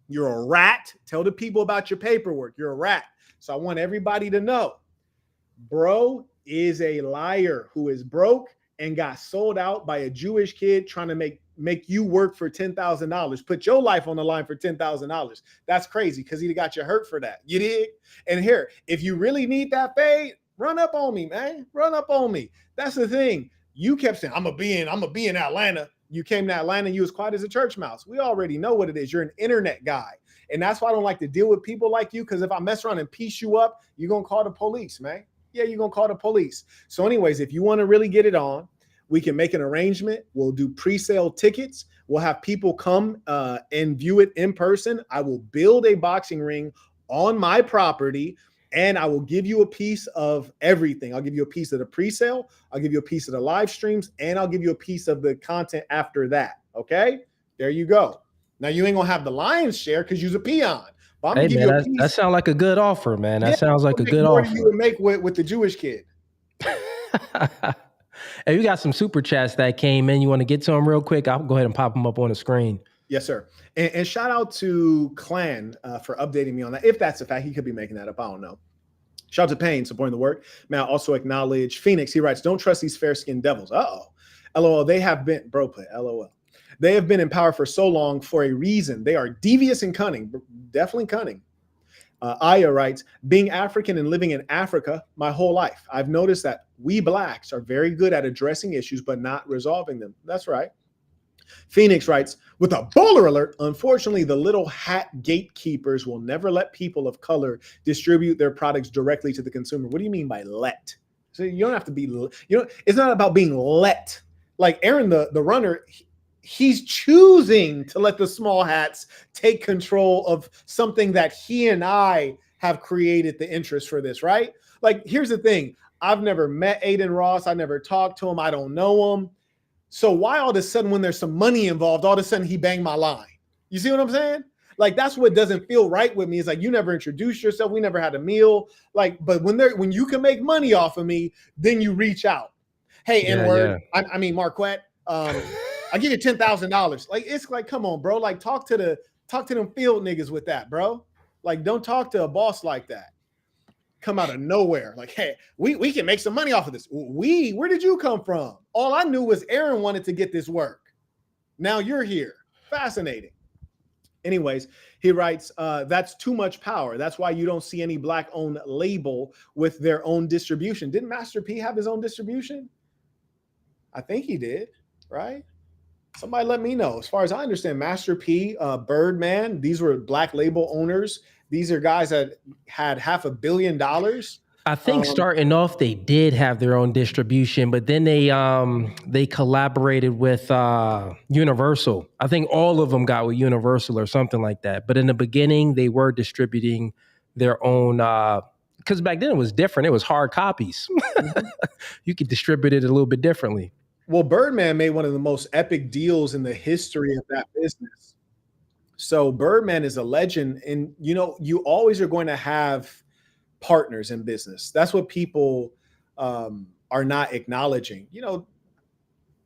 S2: You're a rat. Tell the people about your paperwork. You're a rat. So I want everybody to know, bro is a liar who is broke and got sold out by a Jewish kid trying to make you work for $10,000. Put your life on the line for $10,000. That's crazy because he got you hurt for that. You dig? And here, if you really need that fade, run up on me, man. Run up on me. That's the thing. You kept saying, I'm gonna be in Atlanta. You came to Atlanta, you was quiet as a church mouse. We already know what it is. You're an internet guy. And that's why I don't like to deal with people like you, because if I mess around and piece you up, you're gonna call the police, man. Yeah, you're gonna call the police. So anyways, if you want to really get it on, we can make an arrangement. We'll do pre-sale tickets. We'll have people come and view it in person. I will build a boxing ring on my property, and I will give you a piece of everything. I'll give you a piece of the pre-sale. I'll give you a piece of the live streams, and I'll give you a piece of the content after that. Okay? There you go. Now, you ain't gonna have the lion's share because you're a peon. But I'm gonna give you a piece.
S1: That sounds like a good offer, man. That sounds like a good offer.
S2: You would make with the Jewish kid.
S1: Hey, we got some super chats that came in. You want to get to them real quick? I'll go ahead and pop them up on the screen.
S2: Yes, sir. And shout out to Clan for updating me on that. If that's a fact, he could be making that up. I don't know. Shout out to Payne supporting the work. May I also acknowledge Phoenix. He writes, don't trust these fair-skinned devils. Uh-oh. LOL. They have been, bro, put LOL. They have been in power for so long for a reason. They are devious and cunning. Definitely cunning. Aya writes, being African and living in Africa my whole life, I've noticed that we blacks are very good at addressing issues but not resolving them. That's right. Phoenix writes, with a baller alert, unfortunately, the little hat gatekeepers will never let people of color distribute their products directly to the consumer. What do you mean by let? So you don't have to be, it's not about being let. Like Aaron, the runner, he's choosing to let the small hats take control of something that he and I have created the interest for this, right? Like, here's the thing. I've never met Aiden Ross. I never talked to him. I don't know him. So why all of a sudden, when there's some money involved, all of a sudden he banged my line? You see what I'm saying? Like, that's what doesn't feel right with me. It's like, you never introduced yourself. We never had a meal. Like, but when you can make money off of me, then you reach out. Hey, N-word. Yeah. I mean, Marquett. I'll give you $10,000. Like, it's like, come on, bro. Like, talk to them field niggas with that, bro. Like, don't talk to a boss like that. Come out of nowhere. Like, hey, we can make some money off of this. Where did you come from? All I knew was Aaron wanted to get this work. Now you're here. Fascinating. Anyways, he writes, that's too much power. That's why you don't see any Black-owned label with their own distribution. Didn't Master P have his own distribution? I think he did, right? Somebody let me know. As far as I understand, Master P, Birdman, these were Black label owners. These are guys that had $500 million.
S1: I think starting off, they did have their own distribution, but then they collaborated with Universal. I think all of them got with Universal or something like that. But in the beginning, they were distributing their own, because back then it was different. It was hard copies. You could distribute it a little bit differently.
S2: Well, Birdman made one of the most epic deals in the history of that business. So Birdman is a legend. And, you always are going to have partners in business. That's what people are not acknowledging,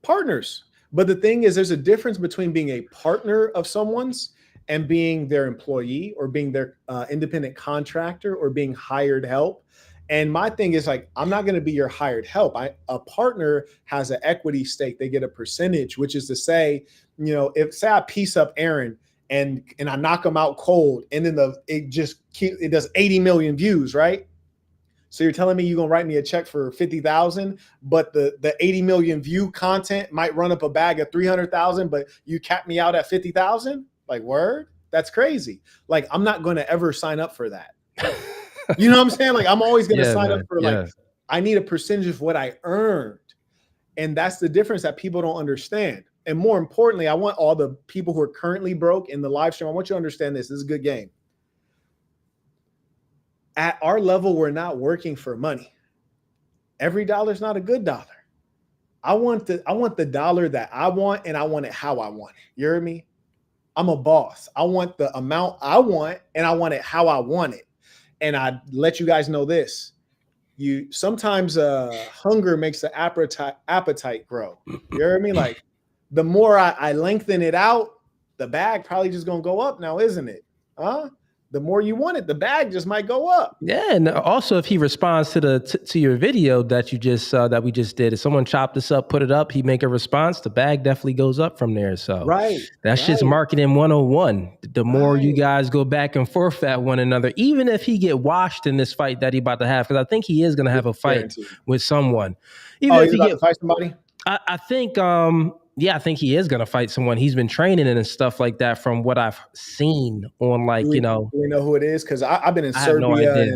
S2: partners. But the thing is, there's a difference between being a partner of someone's and being their employee or being their independent contractor or being hired help. And my thing is, like, I'm not going to be your hired help. A partner has an equity stake. They get a percentage, which is to say, if I piece up Aaron and I knock them out cold, and then it does 80 million views, right? So you're telling me you're gonna write me a check for 50,000, but the 80 million view content might run up a bag of 300,000, but you cap me out at 50,000? Like, word? That's crazy. Like, I'm not gonna ever sign up for that. You know what I'm saying? Like, I'm always gonna sign up for like, I need a percentage of what I earned, and that's the difference that people don't understand. And more importantly, I want all the people who are currently broke in the live stream, I want you to understand this. This is a good game. At our level, we're not working for money. Every dollar is not a good dollar. I want the dollar that I want, and I want it how I want it. You hear me? I'm a boss. I want the amount I want, and I want it how I want it. And I let you guys know this. Sometimes hunger makes the appetite grow. You hear me? Like, the more I lengthen it out, the bag probably just gonna go up now, isn't it? The more you want it, the bag just might go up.
S1: Yeah, and also if he responds to your video that you just that we just did, if someone chopped this up, put it up, he make a response, the bag definitely goes up from there. So that's just marketing 101. The more you guys go back and forth at one another, even if he get washed in this fight that he about to have, because I think he is going to have a fight with someone. Even if
S2: he's about to fight somebody?
S1: I think I think he is going to fight someone. He's been training and stuff like that from what I've seen on, like,
S2: Do we know who it is? Because I've been in Serbia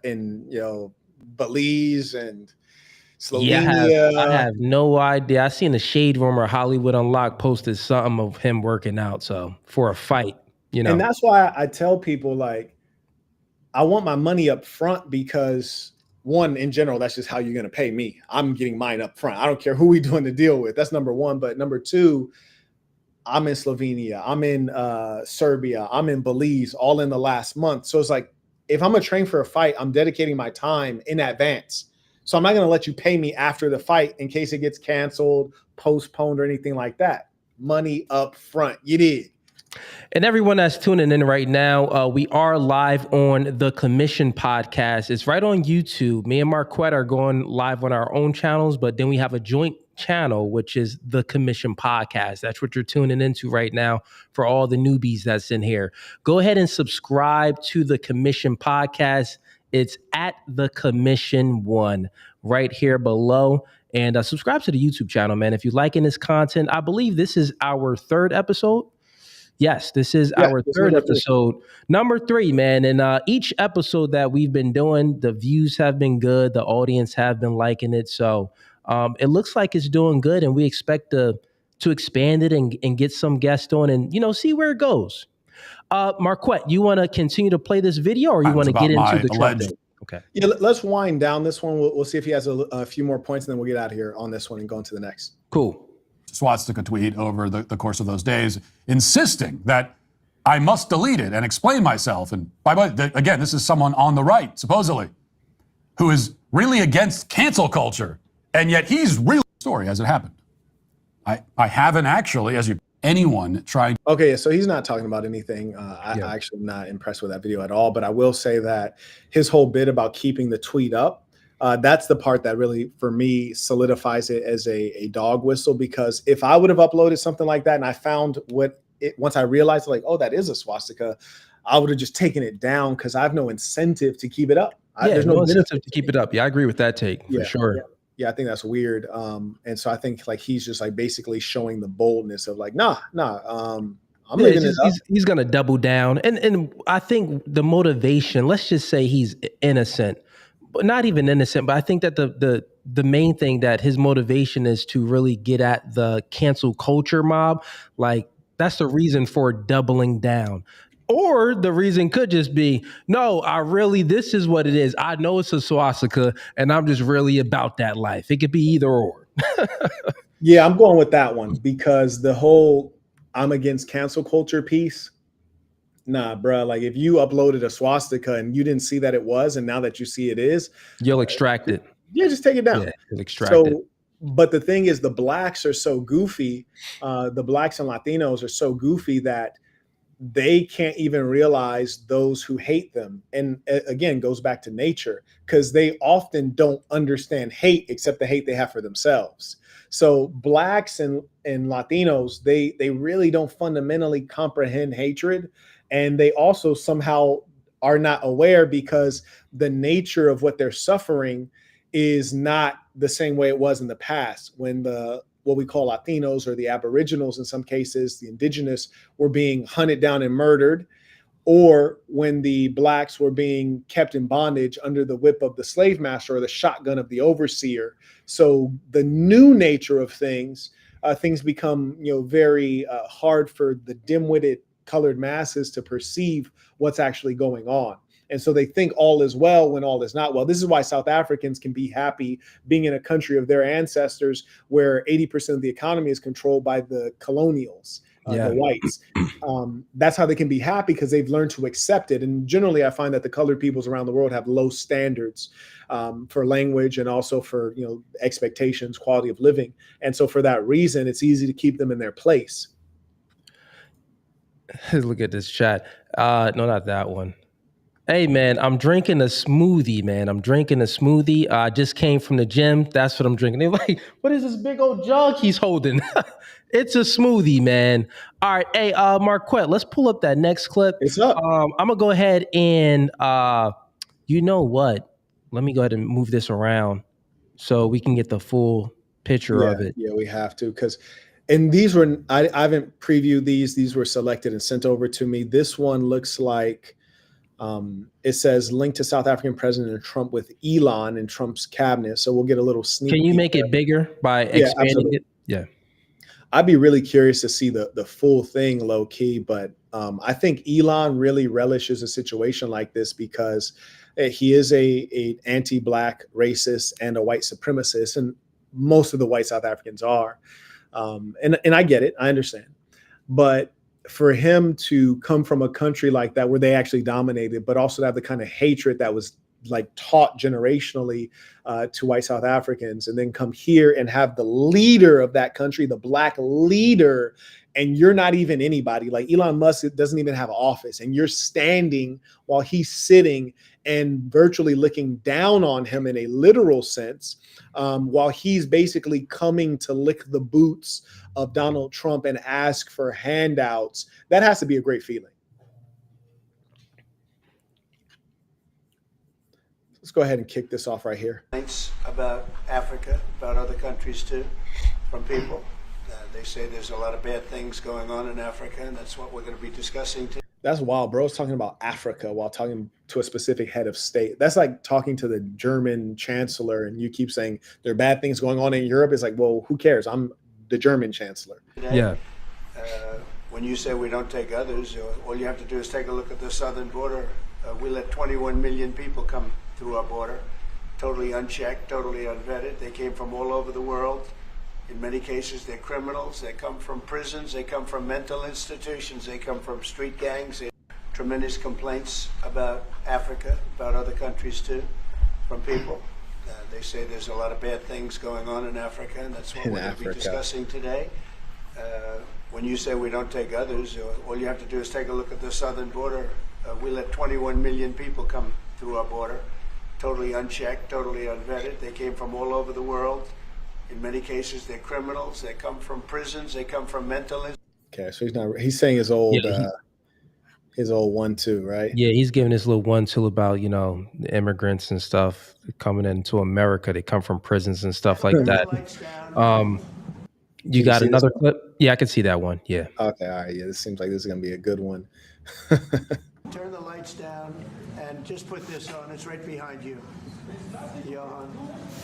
S2: and Belize and Slovenia.
S1: Yeah, I have no idea. I seen the Shade Room or Hollywood Unlocked posted something of him working out. So for a fight,
S2: And that's why I tell people, like, I want my money up front because, one, in general, that's just how you're going to pay me. I'm getting mine up front. I don't care who we doing the deal with. That's number one. But number two, I'm in Slovenia. I'm in Serbia. I'm in Belize, all in the last month. So it's like, if I'm going to train for a fight, I'm dedicating my time in advance. So I'm not going to let you pay me after the fight in case it gets canceled, postponed, or anything like that. Money up front. You did.
S1: And everyone that's tuning in right now, we are live on the Commission Podcast. It's right on YouTube. Me and Marquett are going live on our own channels, but then we have a joint channel, which is the Commission Podcast. That's what you're tuning into right now for all the newbies that's in here. Go ahead and subscribe to the Commission Podcast. It's at the Commission 1 right here below. And subscribe to the YouTube channel, man. If you're liking this content, I believe this is our third episode. Yes, this is our third episode, number 3, man. And each episode that we've been doing, the views have been good. The audience have been liking it. So it looks like it's doing good. And we expect to expand it and get some guests on and, see where it goes. Marquett, you want to continue to play this video or you want to get into the Trump thing? Okay.
S2: Yeah, let's wind down this one. We'll see if he has a few more points and then we'll get out of here on this one and go into the next.
S1: Cool.
S3: Swastika tweet over the course of those days, insisting that I must delete it and explain myself. And by the way, again, this is someone on the right, supposedly, who is really against cancel culture. And yet he's really the story as it happened. I haven't actually, anyone tried.
S2: Okay, so he's not talking about anything. I actually am not impressed with that video at all, but I will say that his whole bit about keeping the tweet up, that's the part that really, for me, solidifies it as a dog whistle, because if I would have uploaded something like that and I found once I realized, like, oh, that is a swastika, I would have just taken it down, because I have no incentive to keep it up. There's no
S1: incentive to keep it up. Yeah, I agree with that take for sure.
S2: Yeah, I think that's weird. And so I think like he's just like basically showing the boldness of like, I'm leaving it up.
S1: He's gonna double down. And I think the motivation, let's just say he's innocent, but not even innocent, but I think that the main thing that his motivation is to really get at the cancel culture mob. Like, that's the reason for doubling down. Or the reason could just be, no, this is what it is. I know it's a swastika, and I'm just really about that life. It could be either or.
S2: Yeah, I'm going with that one, because the whole I'm against cancel culture piece, nah, bro. Like, if you uploaded a swastika and you didn't see that it was, and now that you see it is,
S1: you'll extract it.
S2: Yeah, just take it down.
S1: Yeah, extract it.
S2: But the thing is, the blacks are so goofy. The blacks and Latinos are so goofy that they can't even realize those who hate them. And again, goes back to nature, because they often don't understand hate except the hate they have for themselves. So blacks and Latinos, they really don't fundamentally comprehend hatred. And they also somehow are not aware, because the nature of what they're suffering is not the same way it was in the past, when what we call Latinos, or the Aboriginals in some cases, the indigenous, were being hunted down and murdered, or when the blacks were being kept in bondage under the whip of the slave master or the shotgun of the overseer. So the new nature of things become very hard for the dim-witted colored masses to perceive what's actually going on. And so they think all is well when all is not well. This is why South Africans can be happy being in a country of their ancestors, where 80% of the economy is controlled by the colonials, the whites. That's how they can be happy, because they've learned to accept it. And generally, I find that the colored peoples around the world have low standards for language, and also for expectations, quality of living. And so for that reason, it's easy to keep them in their place.
S1: Look at this chat. No, not that one. Hey, man, I'm drinking a smoothie, man. I just came from the gym. That's what I'm drinking. They're like, what is this big old jug he's holding? It's a smoothie, man. All right. Hey, Marquett, let's pull up that next clip.
S2: It's up.
S1: I'm going to go ahead and, you know what? Let me go ahead and move this around so we can get the full picture of it.
S2: Yeah, we have to, and these were, I haven't previewed these. These were selected and sent over to me. This one looks like, it says link to South African President Trump with Elon and Trump's cabinet. So we'll get a little sneak.
S1: Can you make it bigger by expanding it? Yeah.
S2: I'd be really curious to see the full thing, low key. But I think Elon really relishes a situation like this, because he is a anti-black racist and a white supremacist. And most of the white South Africans are. And I get it. I understand. But for him to come from a country like that, where they actually dominated, but also to have the kind of hatred that was like taught generationally to white South Africans, and then come here and have the leader of that country, the black leader, and you're not even anybody. Like Elon Musk doesn't even have an office, and you're standing while he's sitting and virtually looking down on him in a literal sense, while he's basically coming to lick the boots of Donald Trump and ask for handouts. That has to be a great feeling. Let's go ahead and kick this off right here.
S5: Thanks about Africa, about other countries too, from people. They say there's a lot of bad things going on in Africa, and that's what we're going to be discussing today.
S2: That's wild, bro. It's talking about Africa while talking to a specific head of state. That's like talking to the German chancellor, and you keep saying there are bad things going on in Europe. It's like, well, who cares? I'm the German chancellor.
S1: Yeah.
S5: When you say we don't take others, all you have to do is take a look at the southern border. We let 21 million people come through our border, totally unchecked, totally unvetted. They came from all over the world. In many cases, they're criminals. They come from prisons. They come from mental institutions. They come from street gangs. Tremendous complaints about Africa, about other countries too, from people. They say there's a lot of bad things going on in Africa, and that's what we're going to be discussing today. When you say we don't take others, all you have to do is take a look at the southern border. We let 21 million people come through our border, totally unchecked, totally unvetted. They came from all over the world. In many cases, they're criminals. They come from prisons. They come from mental institutions.
S2: Okay, so he's saying his old his old 1-2, right?
S1: Yeah, he's giving this little 1-2 about, you know, the immigrants and stuff coming into America. They come from prisons and stuff like that. You got another clip? Yeah, I can see that one. Yeah.
S2: Okay, all right. Yeah, this seems like this is going to be a good one.
S5: Turn the lights down and just put this on. It's right behind you. Johan.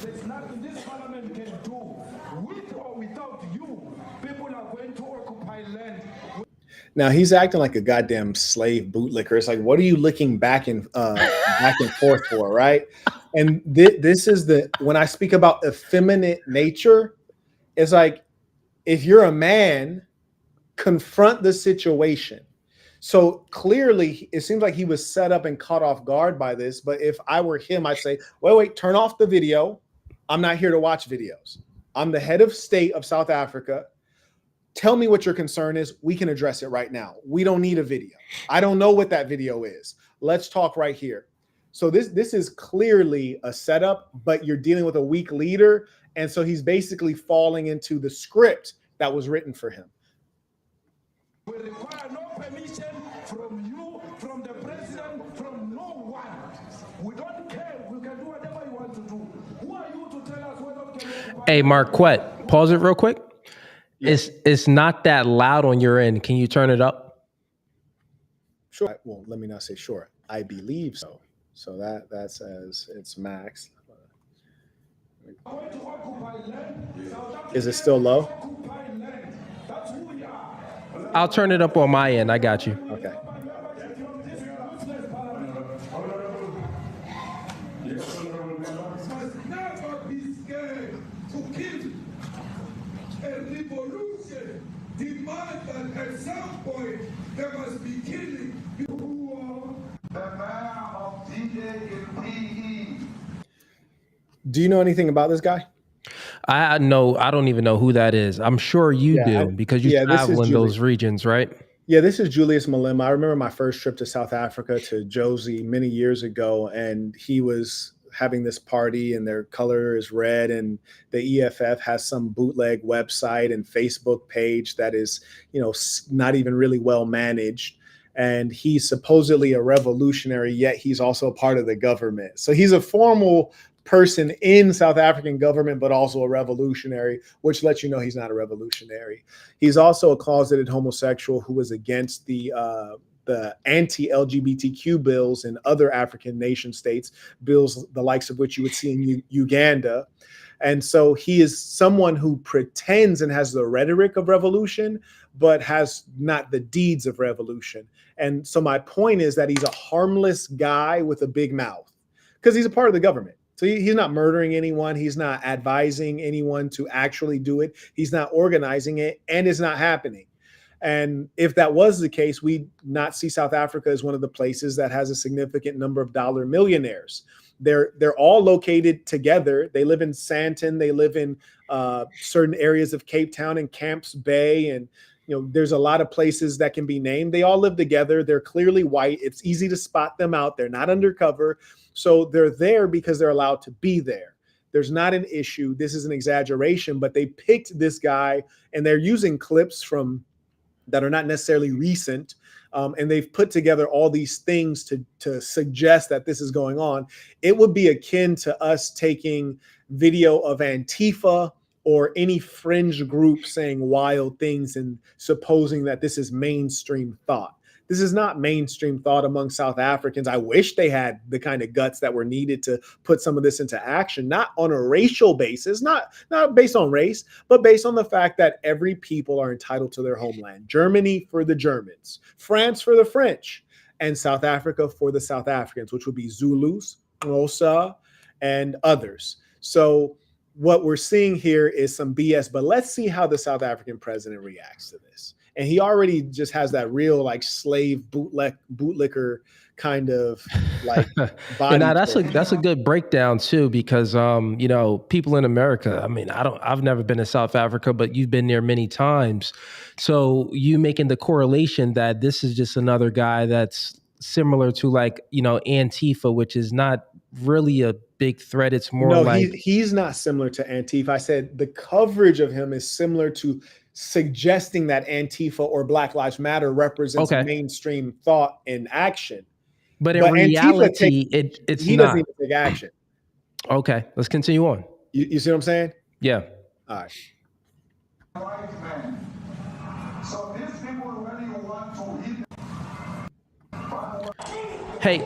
S6: There's nothing this parliament can do. With or without you, people are going to occupy land.
S2: Now he's acting like a goddamn slave bootlicker. It's like, what are you licking back and forth for, right? And this is when I speak about effeminate nature, it's like, if you're a man, confront the situation. So clearly, it seems like he was set up and caught off guard by this. But if I were him, I'd say, wait, turn off the video. I'm not here to watch videos. I'm the head of state of South Africa. Tell me what your concern is. We can address it right now. We don't need a video. I don't know what that video is. Let's talk right here. So this is clearly a setup, but you're dealing with a weak leader. And so he's basically falling into the script that was written for him.
S6: We require no permission from you, from the president, from no one. We don't care. We can do whatever you want to do. Who are you to tell us whether we can...
S1: Hey, Marquett, pause it real quick. Yeah. It's not that loud on your end. Can you turn it up?
S2: Sure. Well, let me not say sure. I believe so. So that says it's max. Is it still low?
S1: I'll turn it up on my end. I got you.
S2: Okay.
S6: At some point, there must be killing. The mayor of DJ.
S2: Do you know anything about this guy?
S1: I don't even know who that is. I'm sure you do because you travel in those regions, right?
S2: Yeah, this is Julius Malema. I remember my first trip to South Africa to Josie many years ago, and he was having this party and their color is red, and the EFF has some bootleg website and Facebook page that is, not even really well managed. And he's supposedly a revolutionary, yet he's also a part of the government. So he's a formal person in South African government, but also a revolutionary, which lets you know he's not a revolutionary. He's also a closeted homosexual who was against the anti-LGBTQ bills in other African nation states, bills the likes of which you would see in Uganda. And so he is someone who pretends and has the rhetoric of revolution, but has not the deeds of revolution. And so my point is that he's a harmless guy with a big mouth because he's a part of the government. So he's not murdering anyone. He's not advising anyone to actually do it. He's not organizing it, and it's not happening. And if that was the case, we'd not see South Africa as one of the places that has a significant number of dollar millionaires. They're all located together. They live in Sandton. They live in certain areas of Cape Town and Camps Bay. And, there's a lot of places that can be named. They all live together. They're clearly white. It's easy to spot them out. They're not undercover. So they're there because they're allowed to be there. There's not an issue. This is an exaggeration, but they picked this guy and they're using clips from that are not necessarily recent. And they've put together all these things to suggest that this is going on. It would be akin to us taking video of Antifa or any fringe group saying wild things and supposing that this is mainstream thought. This is not mainstream thought among South Africans. I wish they had the kind of guts that were needed to put some of this into action, not on a racial basis, not based on race, but based on the fact that every people are entitled to their homeland. Germany for the Germans, France for the French, and South Africa for the South Africans, which would be Zulus, Xhosa, and others. So what we're seeing here is some BS, but let's see how the South African president reacts to this. And he already just has that real slave bootlicker kind of like
S1: And
S2: body.
S1: now that's
S2: torture.
S1: a good breakdown too, because people in America. I mean, I've never been to South Africa, but you've been there many times. So you making the correlation that this is just another guy that's similar to like Antifa, which is not really a big threat. It's more
S2: No,
S1: like
S2: he's not similar to Antifa. I said the coverage of him is similar to suggesting that Antifa or Black Lives Matter represents
S1: Okay.
S2: mainstream thought and action.
S1: But in
S2: Antifa
S1: reality, it's
S2: he
S1: not.
S2: doesn't even take action.
S1: Okay, let's continue on.
S2: You see what I'm saying?
S1: Yeah.
S2: All right.
S6: White man. So these people, when you want to hit.
S1: Hey,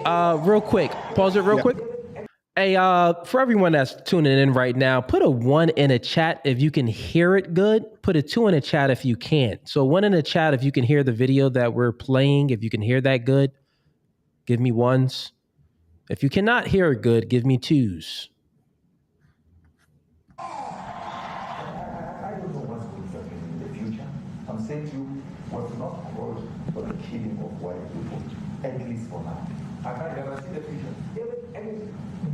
S1: real quick, pause it real quick. Hey, for everyone that's tuning in right now, put a 1 in a chat if you can hear it good. Put a 2 in a chat if you can't. So 1 in a chat if you can hear the video that we're playing, if you can hear that good. Give me 1s. If you cannot hear it good, give me 2s.
S7: I don't know what's going to happen in the future. I'm saying to you, what's not called for the killing of white people, at least for now. I can't ever see the future.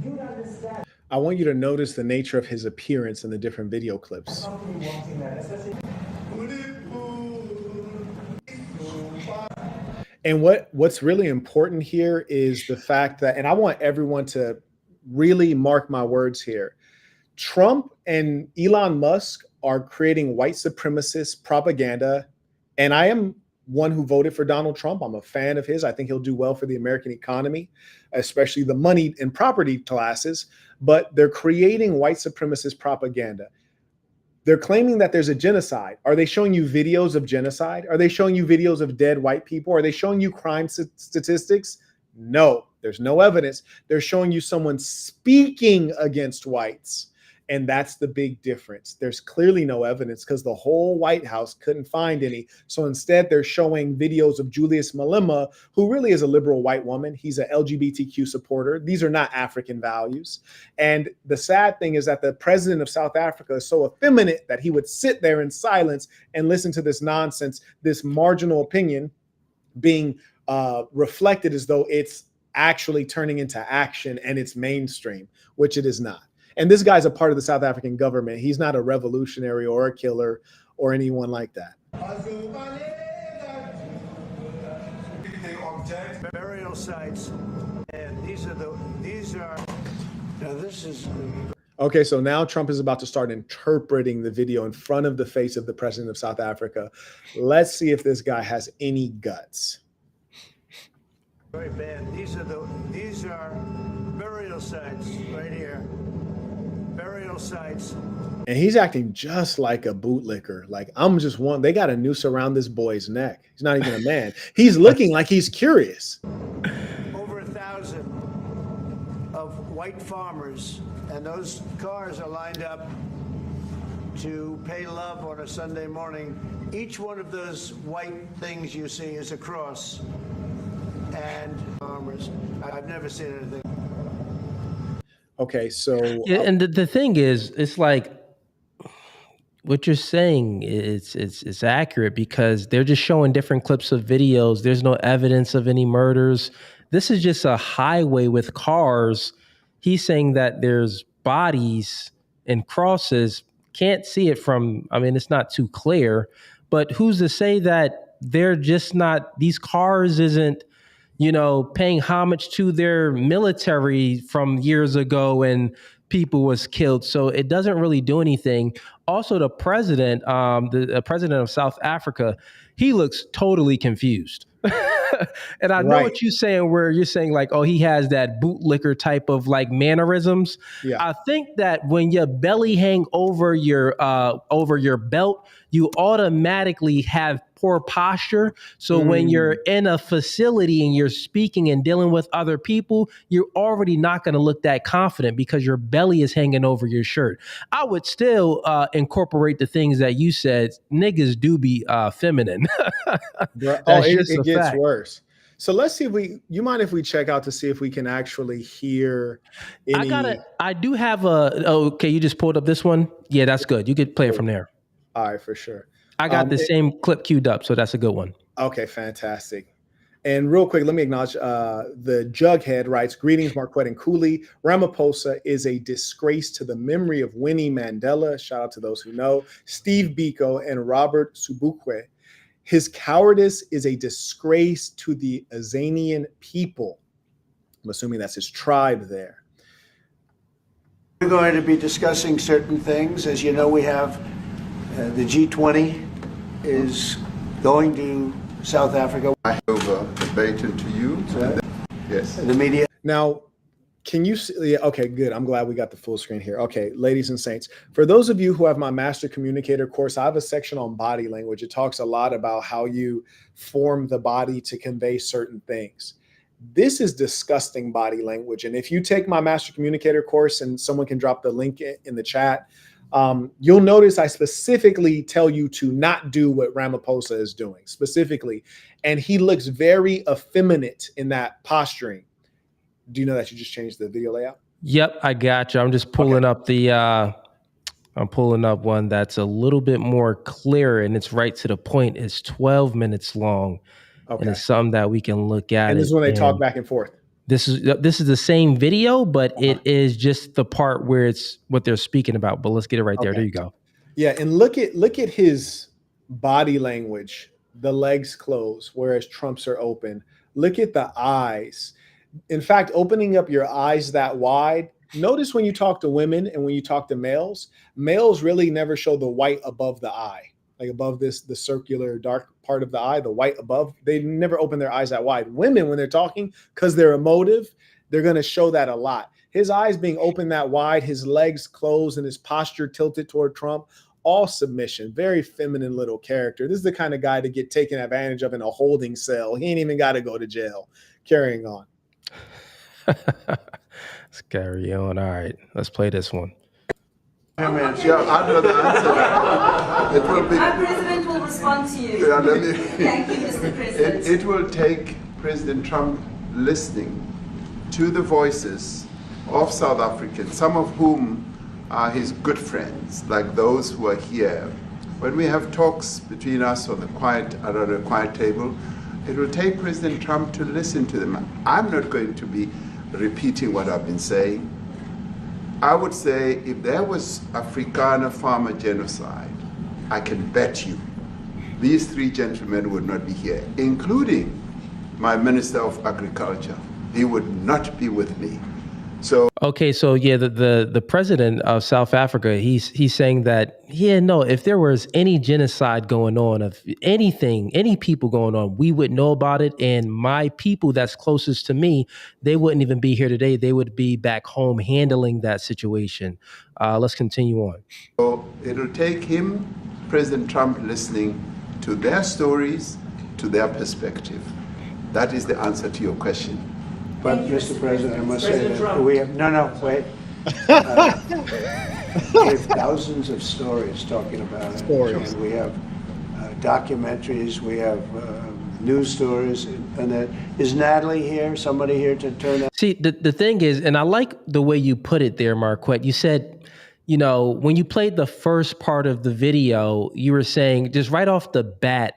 S7: You understand?
S2: I want you to notice the nature of his appearance in the different video clips. And what's really important here is the fact that, and I want everyone to really mark my words here, Trump and Elon Musk are creating white supremacist propaganda. And I am one who voted for Donald Trump. I'm a fan of his. I think he'll do well for the American economy, especially the money and property classes. But they're creating white supremacist propaganda. They're claiming that there's a genocide. Are they showing you videos of genocide? Are they showing you videos of dead white people? Are they showing you crime statistics? No, there's no evidence. They're showing you someone speaking against whites. And that's the big difference. There's clearly no evidence because the whole White House couldn't find any. So instead, they're showing videos of Julius Malema, who really is a liberal white woman. He's an LGBTQ supporter. These are not African values. And the sad thing is that the president of South Africa is so effeminate that he would sit there in silence and listen to this nonsense, this marginal opinion being reflected as though it's actually turning into action and it's mainstream, which it is not. And this guy's a part of the South African government. He's not a revolutionary or a killer or anyone like that.
S5: Burial sites, and these are. Now this is.
S2: Okay, so now Trump is about to start interpreting the video in front of the face of the president of South Africa. Let's see if this guy has any guts.
S5: Very bad. These are burial sites right here. Burial sites.
S2: And he's acting just like a bootlicker. Like, I'm just one. They got a noose around this boy's neck. He's not even a man. He's looking like he's curious.
S5: Over 1,000 of white farmers, and those cars are lined up to pay love on a Sunday morning. Each one of those white things you see is a cross. And farmers, I've never seen anything.
S2: Okay, so
S1: Yeah, and the thing is, it's like what you're saying it's accurate because they're just showing different clips of videos. There's no evidence of any murders. This is just a highway with cars. He's saying that there's bodies and crosses. Can't see it from, I mean, it's not too clear, but who's to say that they're just not, these cars isn't, paying homage to their military from years ago and people was killed. So it doesn't really do anything. Also, the president, the president of South Africa, he looks totally confused. And I know what you're saying, where you're saying like, oh, he has that bootlicker type of like mannerisms.
S2: Yeah.
S1: I think that when your belly hang over your belt, you automatically have poor posture. So when you're in a facility and you're speaking and dealing with other people, you're already not going to look that confident because your belly is hanging over your shirt. I would still incorporate the things that you said. Niggas do be feminine.
S2: It gets worse. So let's see if you mind if we check out to see if we can actually hear any.
S1: I do have okay, you just pulled up this one? Yeah, that's good. You could play it from there.
S2: All right, for sure.
S1: I got the same clip queued up, so that's a good one.
S2: Okay, fantastic. And real quick, let me acknowledge the Jughead writes, greetings, Marquett and Cooley. Ramaphosa is a disgrace to the memory of Winnie Mandela. Shout out to those who know. Steve Biko and Robert Sobukwe. His cowardice is a disgrace to the Azanian people. I'm assuming that's his tribe there.
S5: We're going to be discussing certain things. As you know, we have the G20 is going to South Africa.
S8: I over debated to you. Yes.
S5: The media.
S2: Now, can you see? Yeah, okay, good. I'm glad we got the full screen here. Okay, ladies and saints, for those of you who have my Master Communicator course, I have a section on body language. It talks a lot about how you form the body to convey certain things. This is disgusting body language. And if you take my Master Communicator course, and someone can drop the link in the chat, you'll notice I specifically tell you to not do what Ramaphosa is doing specifically. And he looks very effeminate in that posturing. Do you know that you just changed the video layout?
S1: Yep, I got you. I'm just pulling up I'm pulling up one that's a little bit more clear, and it's right to the point. It's 12 minutes long.
S2: Okay.
S1: And it's something that we can look at.
S2: And this is when they talk back and forth.
S1: This is the same video, but it is just the part where it's what they're speaking about. But let's get it right there. There you go.
S2: Yeah, and look at his body language. The legs closed, whereas Trump's are open. Look at the eyes. In fact, opening up your eyes that wide. Notice when you talk to women and when you talk to males, males really never show the white above the eye, like above the circular dark part of the eye, the white above. They never open their eyes that wide. Women, when they're talking, because they're emotive, they're going to show that a lot. His eyes being open that wide, his legs closed, and his posture tilted toward Trump, all submission. Very feminine little character. This is the kind of guy to get taken advantage of in a holding cell. He ain't even got to go to jail. Carrying on.
S1: Let's carry on. All right, let's play this one.
S8: Yeah, I know the answer. It will be.
S9: Our president will respond to you.
S8: Yeah,
S9: Thank you, Mr. President.
S8: It will take President Trump listening to the voices of South Africans, some of whom are his good friends, like those who are here. When we have talks between us on around a quiet table, it will take President Trump to listen to them. I'm not going to be repeating what I've been saying. I would say if there was Afrikaner farmer genocide, I can bet you these three gentlemen would not be here, including my Minister of Agriculture. He would not be with me. So
S1: okay, so yeah, the president of South Africa, he's saying that if there was any genocide going on, of anything, any people going on, we would know about it, and my people that's closest to me, they wouldn't even be here today. They would be back home handling that situation. Let's continue on.
S8: So it'll take him, President Trump, listening to their stories, to their perspective. That is the answer to your question.
S5: But, Mr. President, I must say that we have, wait. We have thousands of stories talking about it. And we have documentaries, we have news stories. And is Natalie here, somebody here to turn that?
S1: See, the thing is, and I like the way you put it there, Marquett. You said, when you played the first part of the video, you were saying just right off the bat,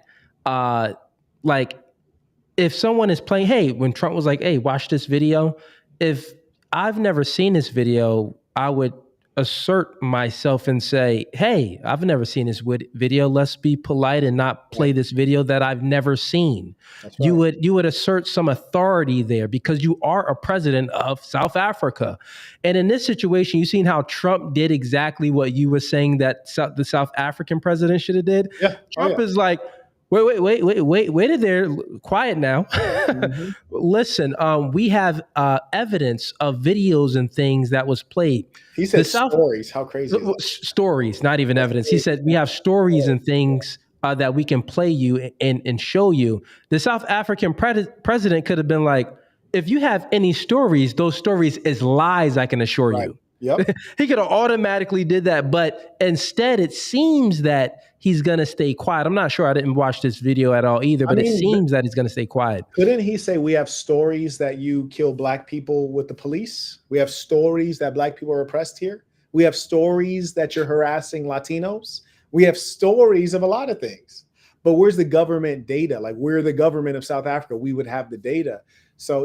S1: if someone is playing, hey, when Trump was like, hey, watch this video, if I've never seen this video, I would assert myself and say, hey, I've never seen this video. Let's be polite and not play this video that I've never seen. That's right. You would assert some authority there because you are a president of South Africa. And in this situation, you've seen how Trump did exactly what you were saying that the South African president should have did.
S2: Yeah.
S1: Trump is like, wait there. Quiet now. Mm-hmm. Listen, we have evidence of videos and things that was played.
S2: He said stories. How crazy is that?
S1: Stories, not even evidence. He said we have stories and things that we can play you and show you. The South African president could have been like, if you have any stories, those stories is lies, I can assure you.
S2: Yep.
S1: He could have automatically did that, but instead it seems that he's going to stay quiet. I'm not sure. I didn't watch this video at all either, but it seems that he's going to stay quiet.
S2: Couldn't he say we have stories that you kill black people with the police? We have stories that black people are oppressed here. We have stories that you're harassing Latinos. We have stories of a lot of things. but where's the government data? Like, we're the government of South Africa. We would have the data. So,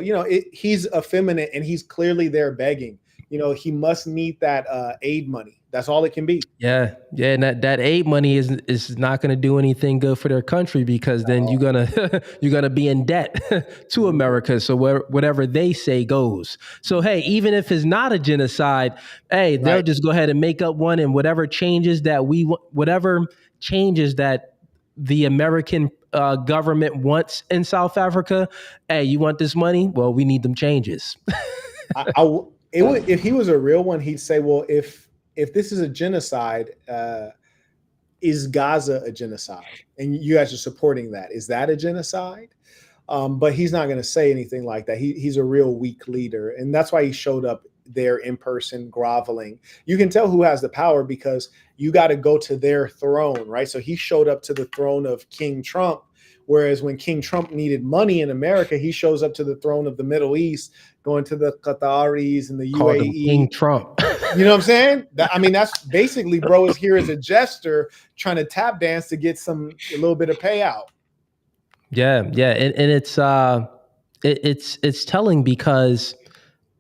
S2: he's effeminate and he's clearly there begging. He must need that aid money. That's all it can be.
S1: Yeah. And that aid money is not going to do anything good for their country, because then you're gonna be in debt to America. So whatever they say goes. So hey, even if it's not a genocide, hey, they'll just go ahead and make up one, and whatever changes that the American government wants in South Africa, hey, you want this money? Well, we need them changes.
S2: If he was a real one, he'd say, well, if this is a genocide, is Gaza a genocide? And you guys are supporting that. Is that a genocide? But he's not going to say anything like that. He's a real weak leader. And that's why he showed up there in person, groveling. You can tell who has the power because you got to go to their throne, right? So he showed up to the throne of King Trump. Whereas when King Trump needed money in America, he shows up to the throne of the Middle East, going to the Qataris and the UAE.
S1: King Trump.
S2: You know what I'm saying? That's basically, bro is here as a jester trying to tap dance to get a little bit of payout.
S1: Yeah, and it's telling, because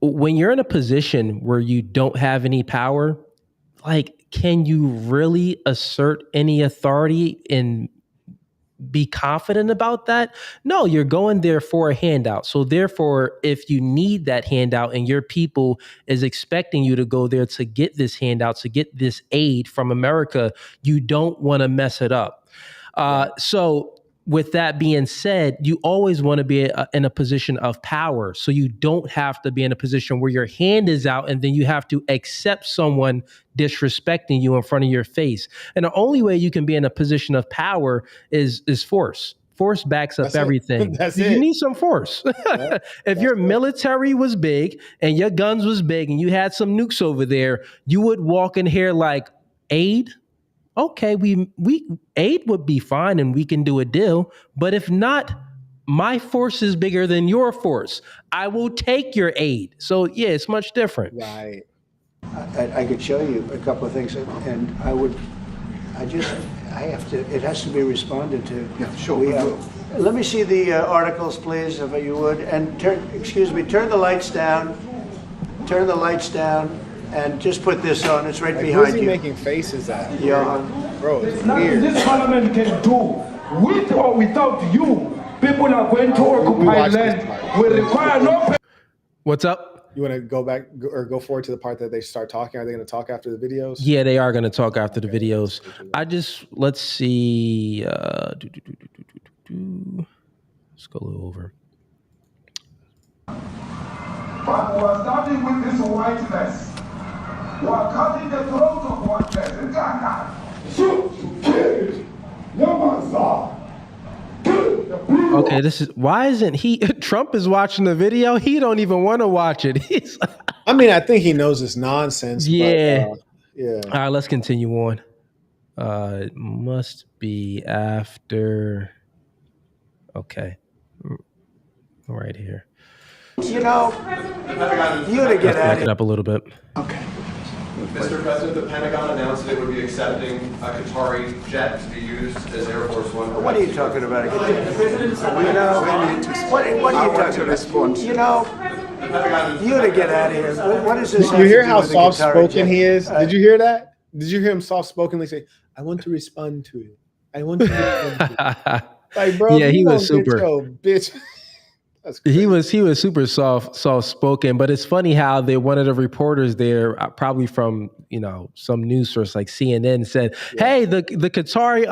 S1: when you're in a position where you don't have any power, like, can you really assert any authority and be confident about that? No, you're going there for a handout. So therefore, if you need that handout and your people is expecting you to go there to get this handout, to get this aid from America, you don't want to mess it up. So with that being said, you always want to be in a position of power. So you don't have to be in a position where your hand is out and then you have to accept someone disrespecting you in front of your face. And the only way you can be in a position of power is force. Force backs up everything. You need some force. If your military was big and your guns was big and you had some nukes over there, you would walk in here like, aid? Okay, we aid would be fine and we can do a deal. But if not, my force is bigger than your force. I will take your aid. So yeah, it's much different.
S2: Right.
S5: I could show you a couple of things, and it has to be responded to.
S8: Yeah, sure.
S5: Let me see the articles, please, if you would. And turn the lights down. Turn the lights down. And just put this on. It's right behind
S2: who's he
S5: you.
S2: Making faces at?
S5: Yeah.
S2: Bro, it's
S6: nothing
S2: weird.
S6: this parliament can do. With or without you, people are going to occupy land. We require no.
S1: What's up?
S2: You want to go back or go forward to the part that they start talking? Are they going to talk after the videos?
S1: Yeah, they are going to talk after the videos. Let's see. Let's go a little over.
S6: But we are starting with this whiteness. We are cutting the throat of whiteness in Ghana. Shoot, kill, Yamaza.
S1: Okay, why isn't he? Trump is watching the video. He don't even want to watch it.
S2: I think he knows it's nonsense.
S1: Yeah.
S2: But, yeah.
S1: All right, let's continue on. It must be after. Okay. Right here.
S5: You to get at
S1: Back it up a little bit.
S5: Okay.
S10: Mr. President, the Pentagon announced that it would be accepting a Qatari jet to be used as Air Force One.
S5: What are you talking about? What are you talking about? You to get out of here. What is this?
S2: You hear how soft-spoken he is? Did you hear that? Did you hear him soft-spokenly say, "I want to respond to it. I want to respond to it." Like, bro,
S1: yeah, he was super.
S2: Bitch.
S1: He was super soft spoken, but it's funny how one of the reporters there, probably from some news source like CNN, said, "Hey, the Qatari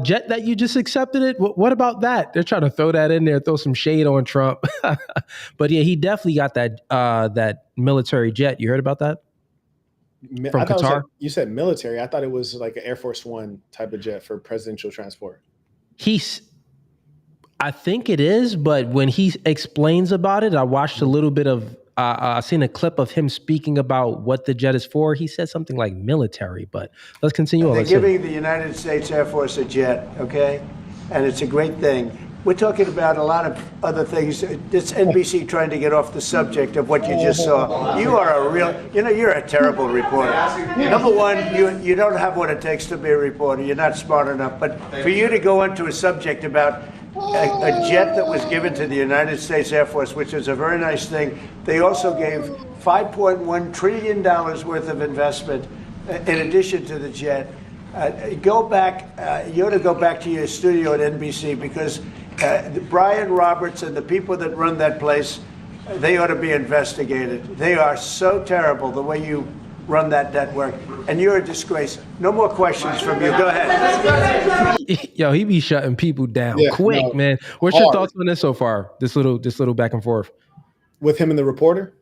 S1: jet that you just accepted it. What about that?" They're trying to throw that in there, throw some shade on Trump. But yeah, he definitely got that military jet. You heard about that from Qatar?
S2: You said military. I thought it was like an Air Force One type of jet for presidential transport.
S1: I think it is, but when he explains about it, I watched a little bit of, I seen a clip of him speaking about what the jet is for. He said something like military, but let's continue on.
S5: They're giving the United States Air Force a jet, okay? And it's a great thing. We're talking about a lot of other things. It's NBC trying to get off the subject of what you just saw. You are a real, you're a terrible reporter. Number one, you don't have what it takes to be a reporter. You're not smart enough. But for you to go into a subject about a jet that was given to the United States Air Force, which is a very nice thing, they also gave $5.1 trillion worth of investment in addition to the jet. Go back, you ought to go back to your studio at NBC, because Brian Roberts and the people that run that place, they ought to be investigated. They are so terrible the way you run that network, and you're a disgrace. No more questions from you. Go ahead.
S1: Yo, he be shutting people down quick, man. What's your thoughts on this so far? This little back and forth
S2: with him and the reporter.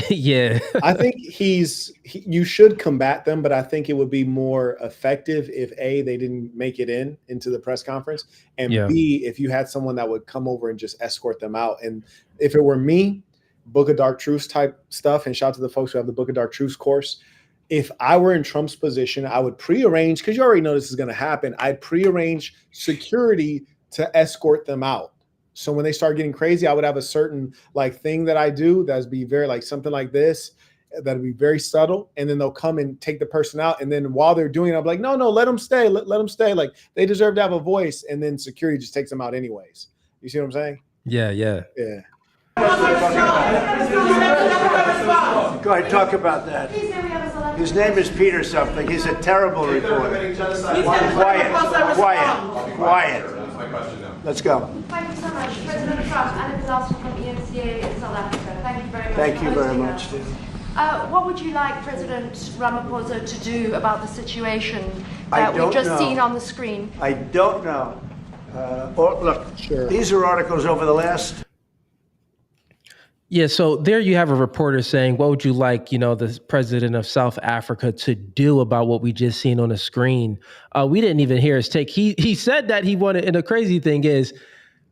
S1: Yeah.
S2: I think you should combat them, but I think it would be more effective if A, they didn't make it into the press conference, and B, if you had someone that would come over and just escort them out. And if it were me, Book of Dark Truths type stuff, and shout out to the folks who have the Book of Dark Truths course. If I were in Trump's position, I would prearrange, because you already know this is going to happen, I'd prearrange security to escort them out. So when they start getting crazy, I would have a certain thing that I do that's be very something like this, that'd be very subtle. And then they'll come and take the person out. And then while they're doing it, I'm like, no, let them stay. Let them stay. They deserve to have a voice. And then security just takes them out anyways. You see what I'm saying?
S1: Yeah.
S5: Go ahead, talk about that. His name is Peter something. He's a terrible reporter. Quiet. Let's go.
S11: Thank you so much. President Trump, Anna Disaster from EMCA in South Africa. Thank you very much.
S5: Thank you very much.
S11: What would you like President Ramaphosa to do about the situation that we've just seen on the screen?
S5: I don't know. These are articles over the last...
S1: Yeah, so there you have a reporter saying, what would you like, the president of South Africa to do about what we just seen on the screen? We didn't even hear his take. He said that he wanted, and the crazy thing is,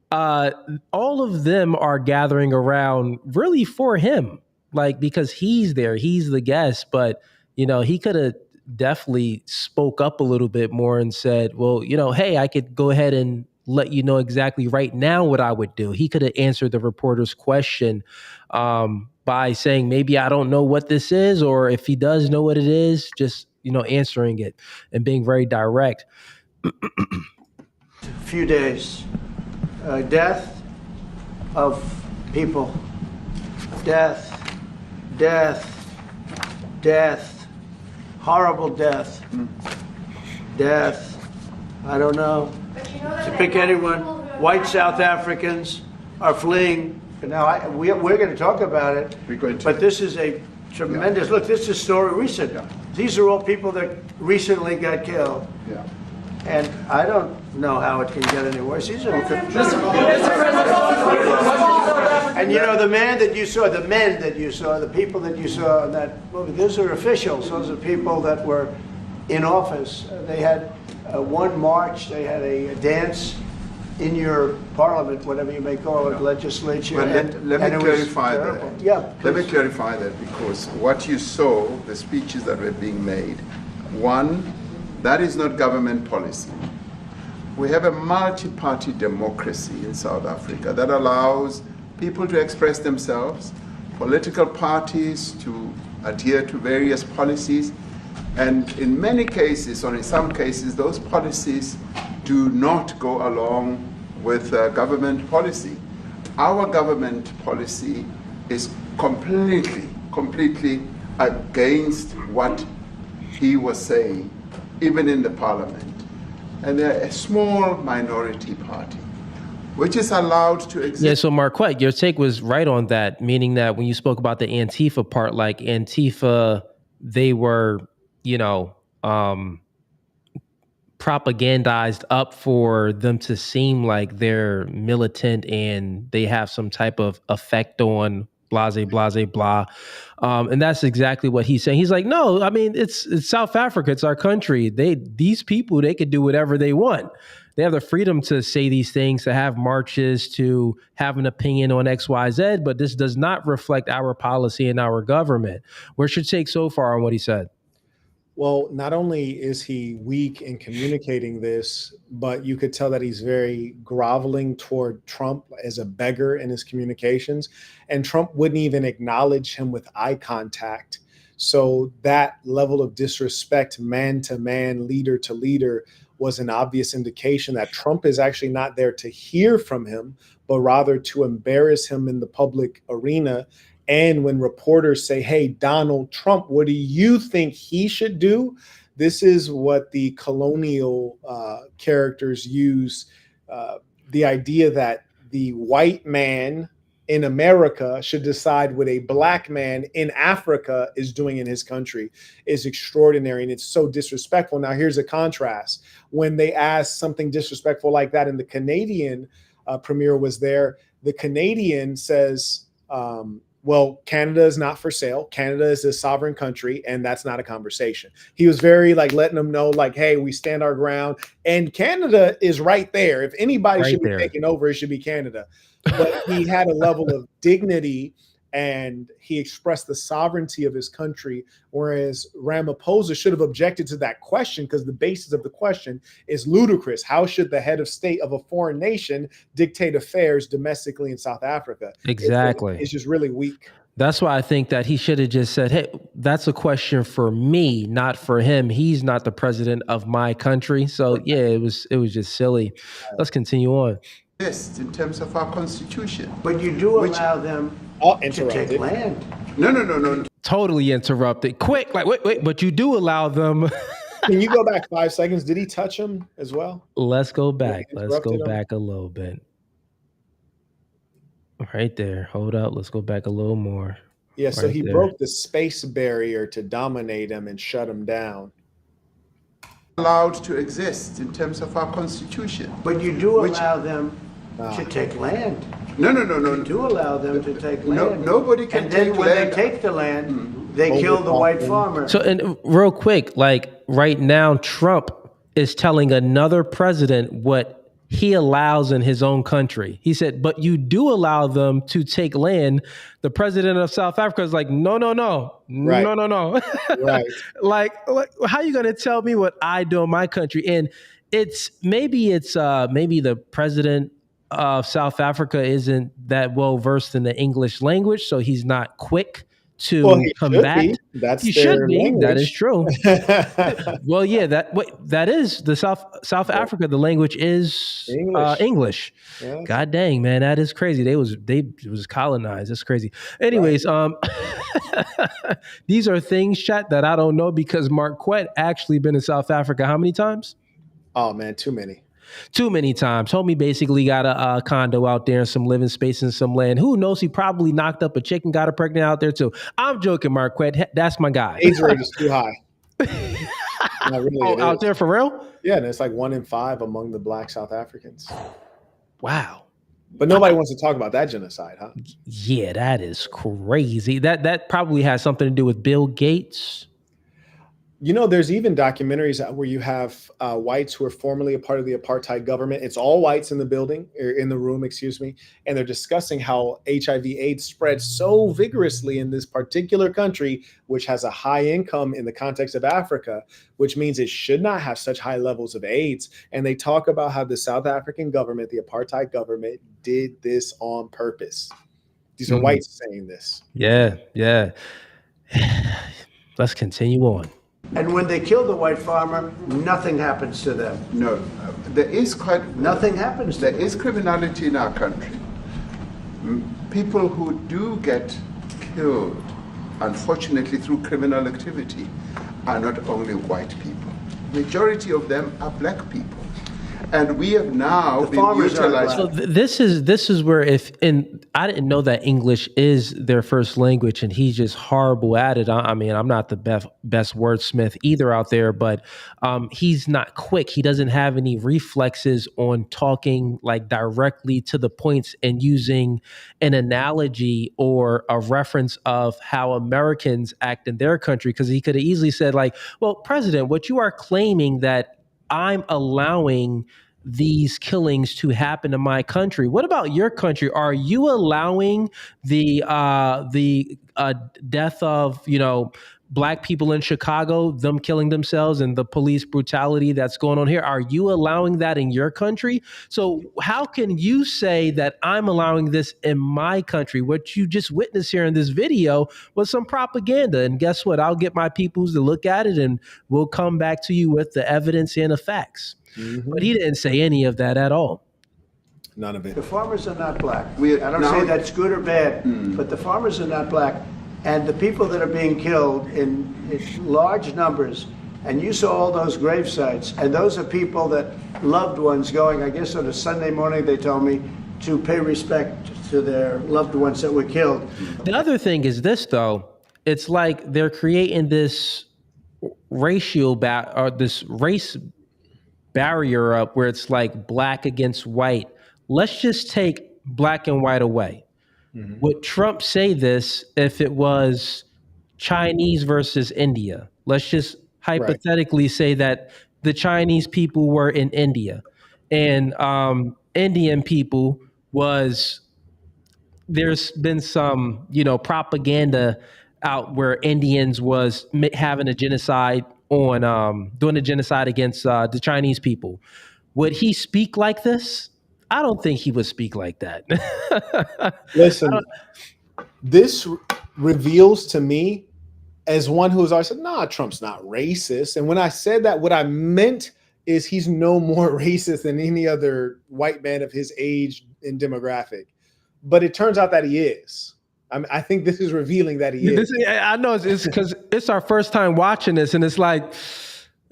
S1: all of them are gathering around really for him, because he's there, he's the guest, but, he could have definitely spoke up a little bit more and said, well, hey, I could go ahead and let you know exactly right now what I would do. He could have answered the reporter's question by saying, maybe I don't know what this is, or if he does know what it is, just, answering it and being very direct.
S5: Few days. Death of people. Death. Horrible death. Death. I don't know. To pick anyone, white South Africans are fleeing. Now, we're going to talk about it, but this is a tremendous, look, this is a story recent. These are all people that recently got killed.
S8: Yeah.
S5: And I don't know how it can get any worse. These are, and the men that you saw, the people that you saw in that movie, those are officials. Those are people that were in office. They had one march, they had a dance in your parliament, whatever you may call it, legislature.
S8: Well, let me clarify that.
S5: Yeah.
S8: Let me clarify that, because what you saw, the speeches that were being made, one, that is not government policy. We have a multi-party democracy in South Africa that allows people to express themselves, political parties to adhere to various policies, and in many cases, or in some cases, those policies do not go along with government policy. Our government policy is completely against what he was saying, even in the parliament. And they're a small minority party, which is allowed to exist.
S1: Yeah, so Marquett, your take was right on that, meaning that when you spoke about the Antifa part, Antifa, they were, propagandized up for them to seem like they're militant and they have some type of effect on blase, blah. And that's exactly what he's saying. He's like, no, I mean, it's South Africa. It's our country. These people, they could do whatever they want. They have the freedom to say these things, to have marches, to have an opinion on X, Y, Z, but this does not reflect our policy and our government. Where's your take so far on what he said?
S2: Well, not only is he weak in communicating this, but you could tell that he's very groveling toward Trump as a beggar in his communications. And Trump wouldn't even acknowledge him with eye contact. So that level of disrespect, man to man, leader to leader, was an obvious indication that Trump is actually not there to hear from him, but rather to embarrass him in the public arena. And when reporters say, hey, Donald Trump, what do you think he should do? This is what the colonial characters use, the idea that the white man in America should decide what a black man in Africa is doing in his country is extraordinary. And it's so disrespectful. Now, here's a contrast. When they asked something disrespectful like that, and the Canadian premier was there, the Canadian says, well, Canada is not for sale. Canada is a sovereign country, and that's not a conversation. He was very like letting them know, like, hey, we stand our ground. And Canada is right there. If anybody should be taking over, it should be Canada. But he had a level of dignity, and he expressed the sovereignty of his country, whereas Ramaphosa should have objected to that question because the basis of the question is ludicrous. How should the head of state of a foreign nation dictate affairs domestically in South Africa?
S1: Exactly.
S2: It's just really weak.
S1: That's why I think that he should have just said, hey, that's a question for me, not for him. He's not the president of my country. So, yeah, it was just silly. Let's continue on.
S8: Yes, in terms of our constitution.
S5: But you do allow them to take land.
S8: No.
S1: Totally interrupted. Quick, like, wait, but you do allow them.
S2: Can you go back 5 seconds? Did he touch him as well?
S1: Let's go back. Let's go back a little bit. Right there. Hold up. Let's go back a little more.
S2: Yeah, so he broke the space barrier to dominate him and shut him down.
S8: Allowed to exist in terms of our constitution.
S5: But you do allow them to take land.
S8: No.
S5: You do allow them to take land.
S8: Nobody can take land.
S5: And then when they take the land, they kill the white farmer.
S1: So, and real quick, like right now, Trump is telling another president what he allows in his own country. He said, but you do allow them to take land. The president of South Africa is like, no.
S2: Right.
S1: No.
S2: Right.
S1: like, how are you going to tell me what I do in my country? And maybe the president of South Africa isn't that well versed in the English language, so he's not quick to combat.
S2: He should be. Language.
S1: That is true. Well, yeah, that is the South Africa. The language is English. Yes. God dang, man, that is crazy. It was colonized. That's crazy. Anyways, right. These are things, chat, that I don't know because Marquett actually been in South Africa how many times?
S2: Oh man, too many.
S1: Too many times. Homie basically got a condo out there and some living space and some land. Who knows? He probably knocked up a chick and got her pregnant out there too. I'm joking, Marquette. That's my guy.
S2: AIDS rate is too high. Really,
S1: out there for real?
S2: Yeah, and it's like 1 in 5 among the Black South Africans.
S1: Wow.
S2: But nobody wants to talk about that genocide, huh?
S1: Yeah, that is crazy. That probably has something to do with Bill Gates.
S2: You know, there's even documentaries where you have whites who are formerly a part of the apartheid government. It's all whites in the building, or in the room, excuse me. And they're discussing how HIV/AIDS spread so vigorously in this particular country, which has a high income in the context of Africa, which means it should not have such high levels of AIDS. And they talk about how the South African government, the apartheid government, did this on purpose. These are whites saying this.
S1: Yeah. Let's continue on.
S5: And when they kill the white farmer, nothing happens to them.
S8: No, there is
S5: nothing happens to them.
S8: There is criminality in our country. People who do get killed, unfortunately, through criminal activity, are not only white people. Majority of them are black people. And we have now been utilized.
S1: So this is where I didn't know that English is their first language, and he's just horrible at it. I mean, I'm not the best wordsmith either out there, but he's not quick. He doesn't have any reflexes on talking like directly to the points and using an analogy or a reference of how Americans act in their country. Because he could have easily said like, well, President, what you are claiming that I'm allowing these killings to happen in my country. What about your country? Are you allowing the death of, black people in Chicago, them killing themselves and the police brutality that's going on here? Are you allowing that in your country? So how can you say that I'm allowing this in my country? What you just witnessed here in this video was some propaganda. And guess what? I'll get my peoples to look at it and we'll come back to you with the evidence and the facts. But he didn't say any of that at all.
S2: None of it.
S5: The farmers are not black. I don't say that's good or bad, but the farmers are not black. And the people that are being killed in large numbers, and you saw all those grave sites, and those are people that loved ones going, I guess on a Sunday morning, they told me, to pay respect to their loved ones that were killed.
S1: The other thing is this, though. It's like they're creating this this race barrier up where it's like black against white. Let's just take black and white away. Would Trump say this if it was Chinese versus India? Let's just hypothetically say that the Chinese people were in India and Indian people there's been some, propaganda out where Indians was having a genocide doing a genocide against the Chinese people. Would he speak like this? I don't think he would speak like that.
S2: Listen, this reveals to me, as one who has always said, nah, Trump's not racist. And when I said that, what I meant is he's no more racist than any other white man of his age and demographic. But it turns out that he is. I think this is revealing that he is.
S1: I know it's because it's our first time watching this, and it's like,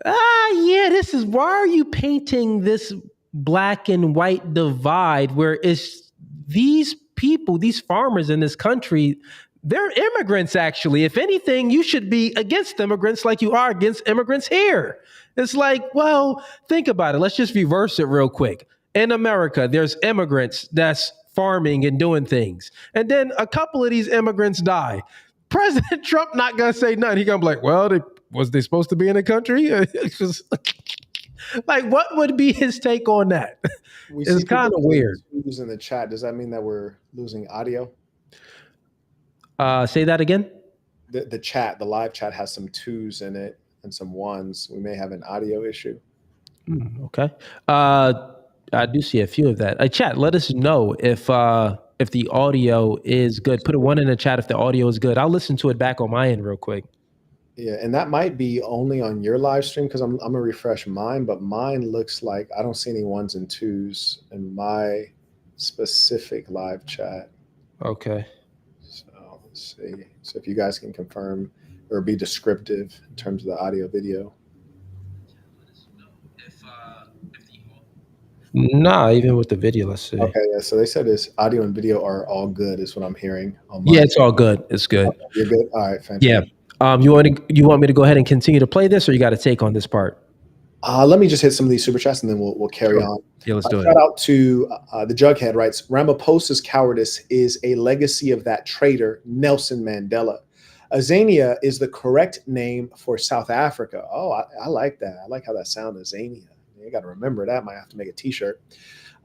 S1: why are you painting this black and white divide where it's these people, these farmers in this country, they're immigrants, actually. If anything, you should be against immigrants like you are against immigrants here. It's like, well, think about it. Let's just reverse it real quick. In America, there's immigrants that's farming and doing things. And then a couple of these immigrants die. President Trump not going to say nothing. He going to be like, well, was they supposed to be in the country? Like, what would be his take on that? It's kind of weird.
S2: In the chat, does that mean that we're losing audio?
S1: Say that again.
S2: The chat, the live chat, has some twos in it and some ones. We may have an audio issue.
S1: Okay. I do see a few of that. Chat, let us know if the audio is good. Put a 1 in the chat if the audio is good. I'll listen to it back on my end real quick.
S2: Yeah, and that might be only on your live stream because I'm gonna refresh mine, but mine looks like I don't see any 1s and 2s in my specific live chat.
S1: Okay.
S2: So let's see. So if you guys can confirm or be descriptive in terms of the audio video.
S1: Nah, even with the video, let's see.
S2: Okay, yeah. So they said this audio and video are all good, is what I'm hearing.
S1: Yeah, it's all good. It's good.
S2: Okay, you're good. All right, fantastic.
S1: Yeah. You want me to go ahead and continue to play this, or you got to take on this part?
S2: Let me just hit some of these super chats, and then we'll carry on.
S1: Yeah, let's do it.
S2: Shout out to the Jughead writes, Ramaphosa's cowardice is a legacy of that traitor Nelson Mandela. Azania is the correct name for South Africa. Oh, I like that. I like how that sounds, Azania. You got to remember that. Might have to make a T-shirt.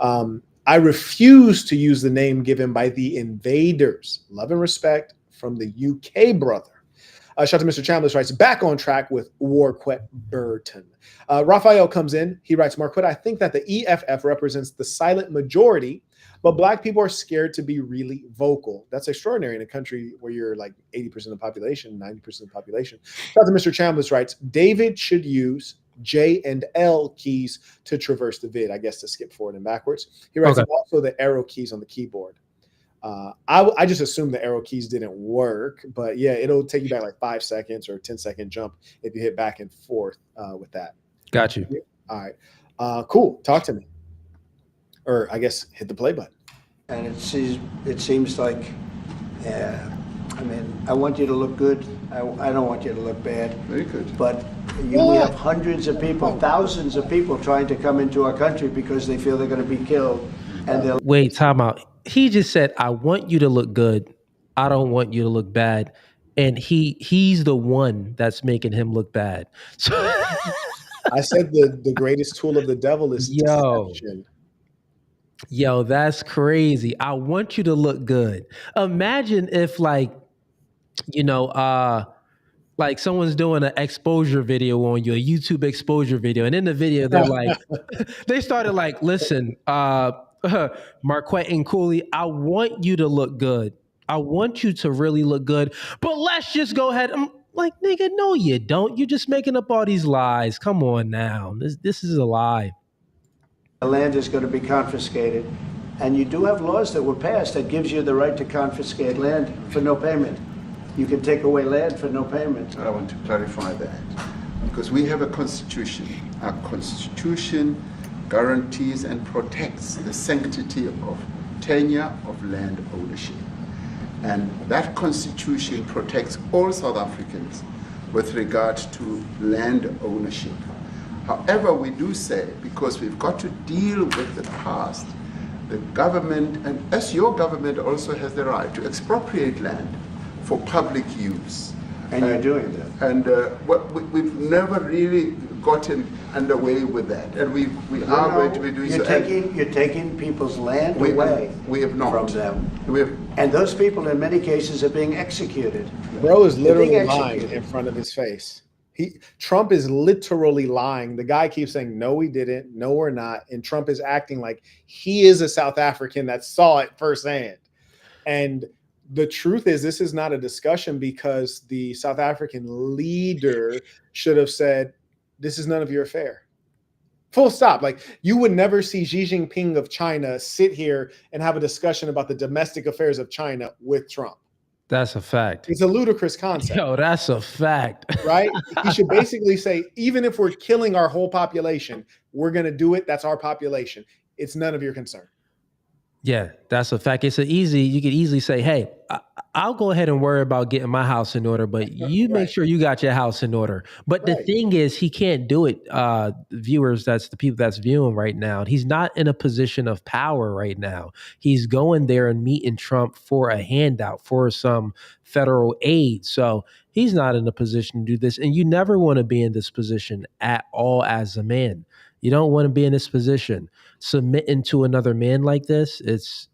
S2: I refuse to use the name given by the invaders. Love and respect from the UK brother. Shout out to Mr. Chambliss writes, back on track with Marquett Burton. Raphael comes in. He writes, Marquett, I think that the EFF represents the silent majority, but black people are scared to be really vocal. That's extraordinary in a country where you're like 80% of the population, 90% of the population. Shout out to Mr. Chambliss writes, David should use J and L keys to traverse the vid, I guess to skip forward and backwards. He writes also the arrow keys on the keyboard. I just assumed the arrow keys didn't work, but yeah, it'll take you back like 5 seconds or 10-second jump if you hit back and forth with that.
S1: Got you.
S2: All right. Cool. Talk to me. Or I guess hit the play button.
S5: And it seems like, I mean, I want you to look good. I don't want you to look bad. Very good. But we have hundreds of people, thousands of people trying to come into our country because they feel they're going to be killed. And they'll
S1: wait, time out. He just said, I want you to look good. I don't want you to look bad. And he's the one that's making him look bad. So
S2: I said the greatest tool of the devil is deception.
S1: Yo, that's crazy. I want you to look good. Imagine if like like someone's doing an exposure video on you, a YouTube exposure video, and in the video they're like, they started like, listen, Marquett and Cooley, I want you to look good. I want you to really look good, but let's just go ahead. I'm like, nigga, no, you don't. You're just making up all these lies. Come on now, this is a lie.
S5: The land is going to be confiscated, and you do have laws that were passed that gives you the right to confiscate land for no payment. You can take away land for no payment.
S8: I want to clarify that because we have a constitution. Our constitution guarantees and protects the sanctity of tenure of land ownership. And that constitution protects all South Africans with regard to land ownership. However, we do say, because we've got to deal with the past, the government, and as your government also has the right to expropriate land for public use.
S5: And you're doing that.
S8: And we've never really gotten underway with that. And we are going to be doing so.
S5: You're taking people's land away
S8: we have not.
S5: From them. And those people in many cases are being executed.
S2: Bro is literally lying in front of his face. Trump is literally lying. The guy keeps saying, no, we didn't. No, we're not. And Trump is acting like he is a South African that saw it firsthand. And the truth is, this is not a discussion because the South African leader should have said, this is none of your affair. Full stop. Like, you would never see Xi Jinping of China sit here and have a discussion about the domestic affairs of China with Trump.
S1: That's a fact.
S2: It's a ludicrous concept.
S1: Yo, that's a fact.
S2: Right? He should basically say, even if we're killing our whole population, we're going to do it. That's our population. It's none of your concern.
S1: Yeah, that's a fact. You could easily say, hey, I'll go ahead and worry about getting my house in order, but you make sure you got your house in order. But the thing is, he can't do it. Viewers, that's the people that's viewing right now. He's not in a position of power right now. He's going there and meeting Trump for a handout, for some federal aid. So he's not in a position to do this. And you never want to be in this position at all as a man. You don't want to be in this position. Submitting to another man like this, it's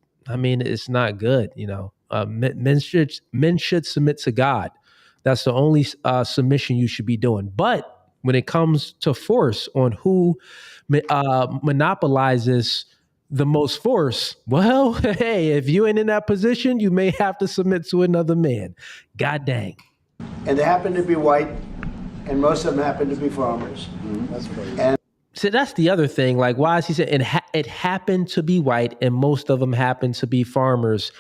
S1: not good. You know, men should submit to God. That's the only submission you should be doing. But when it comes to force on who monopolizes the most force, well, hey, if you ain't in that position, you may have to submit to another man. God dang.
S5: And they happen to be white, and most of them happen to be farmers.
S2: Mm-hmm. That's crazy.
S5: And
S1: so that's the other thing. Like, why is he saying it happened to be white and most of them happen to be farmers?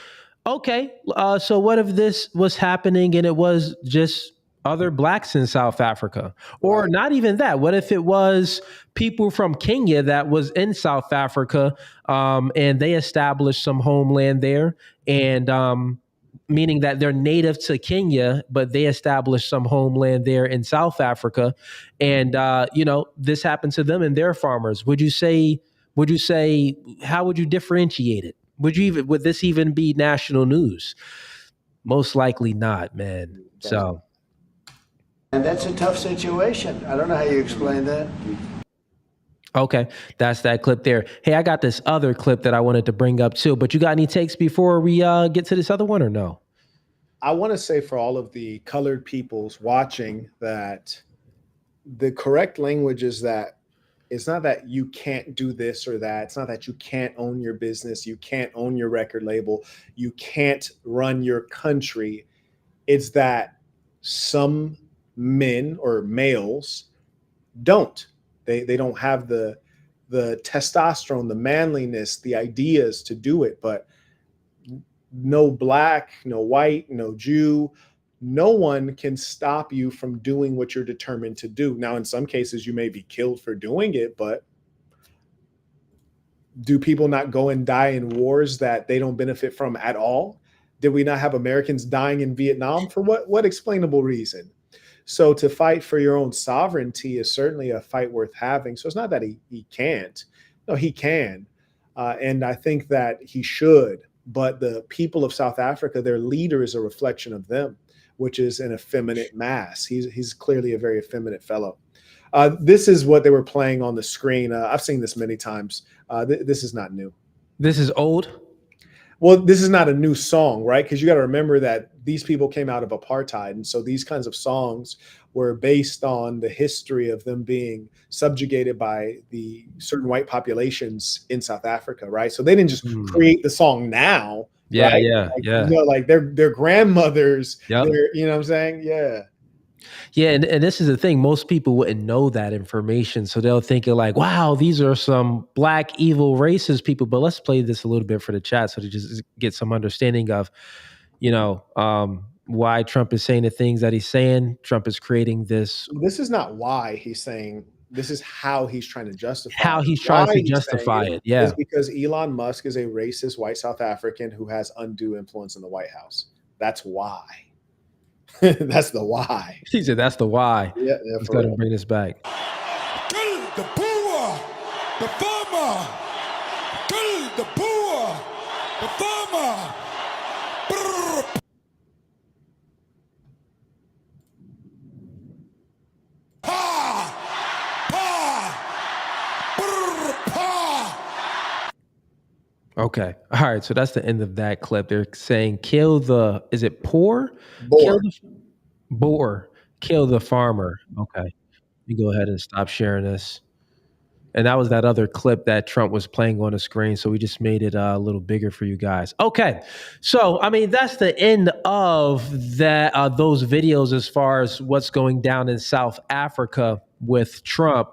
S1: Okay, so what if this was happening and it was just other blacks in South Africa? Or not even that. What if it was people from Kenya that was in South Africa and they established some homeland there, and meaning that they're native to Kenya, but they established some homeland there in South Africa. And, this happened to them and their farmers. Would you say, how would you differentiate it? Would this even be national news? Most likely not, man. So.
S5: And that's a tough situation. I don't know how you explain that.
S1: Okay, that's that clip there. Hey, I got this other clip that I wanted to bring up too, but you got any takes before we get to this other one or no?
S2: I want to say for all of the colored peoples watching that the correct language is that it's not that you can't do this or that. It's not that you can't own your business. You can't own your record label. You can't run your country. It's that some men or males don't. They don't have the testosterone, the manliness, the ideas to do it. But no black, no white, no Jew, no one can stop you from doing what you're determined to do. Now, in some cases, you may be killed for doing it, but do people not go and die in wars that they don't benefit from at all? Did we not have Americans dying in Vietnam? For what explainable reason? So to fight for your own sovereignty is certainly a fight worth having. So it's not that he can't. No, he can. And I think that he should. But the people of South Africa, their leader is a reflection of them, which is an effeminate mass. He's clearly a very effeminate fellow. This is what they were playing on the screen. I've seen this many times. This is not new.
S1: This is old?
S2: Well, this is not a new song, right? Because you got to remember that these people came out of apartheid. And so these kinds of songs were based on the history of them being subjugated by the certain white populations in South Africa, right? So they didn't just create the song now.
S1: Yeah,
S2: right?
S1: yeah,
S2: Like,
S1: yeah.
S2: you know, like their grandmothers,
S1: Yep.
S2: you know what I'm saying? Yeah.
S1: Yeah, and this is the thing. Most people wouldn't know that information. So they'll think of like, wow, these are some black, evil, racist people. But let's play this a little bit for the chat so to just get some understanding of, why Trump is saying the things that he's saying. Trump is creating this.
S2: This is not why he's saying, this is how he's trying to justify
S1: How
S2: it.
S1: he's trying
S2: Why
S1: to
S2: he's saying
S1: justify it. Yeah.
S2: is because Elon Musk is a racist white South African who has undue influence in the White House. That's why. That's the why.
S1: He said that's the why.
S2: Yeah,
S1: Let's go ahead and bring this back.
S6: Kill the poor, the farmer. Kill the poor, the farmer. Brrr. Pa, pa, brrr, pa.
S1: Okay. All right. So that's the end of that clip. They're saying kill the, is it poor?
S2: Boar.
S1: Kill the boar. Kill the farmer. Okay. You go ahead and stop sharing this. And that was that other clip that Trump was playing on the screen. So we just made it a little bigger for you guys. Okay. So, I mean, that's the end of that, those videos as far as what's going down in South Africa with Trump.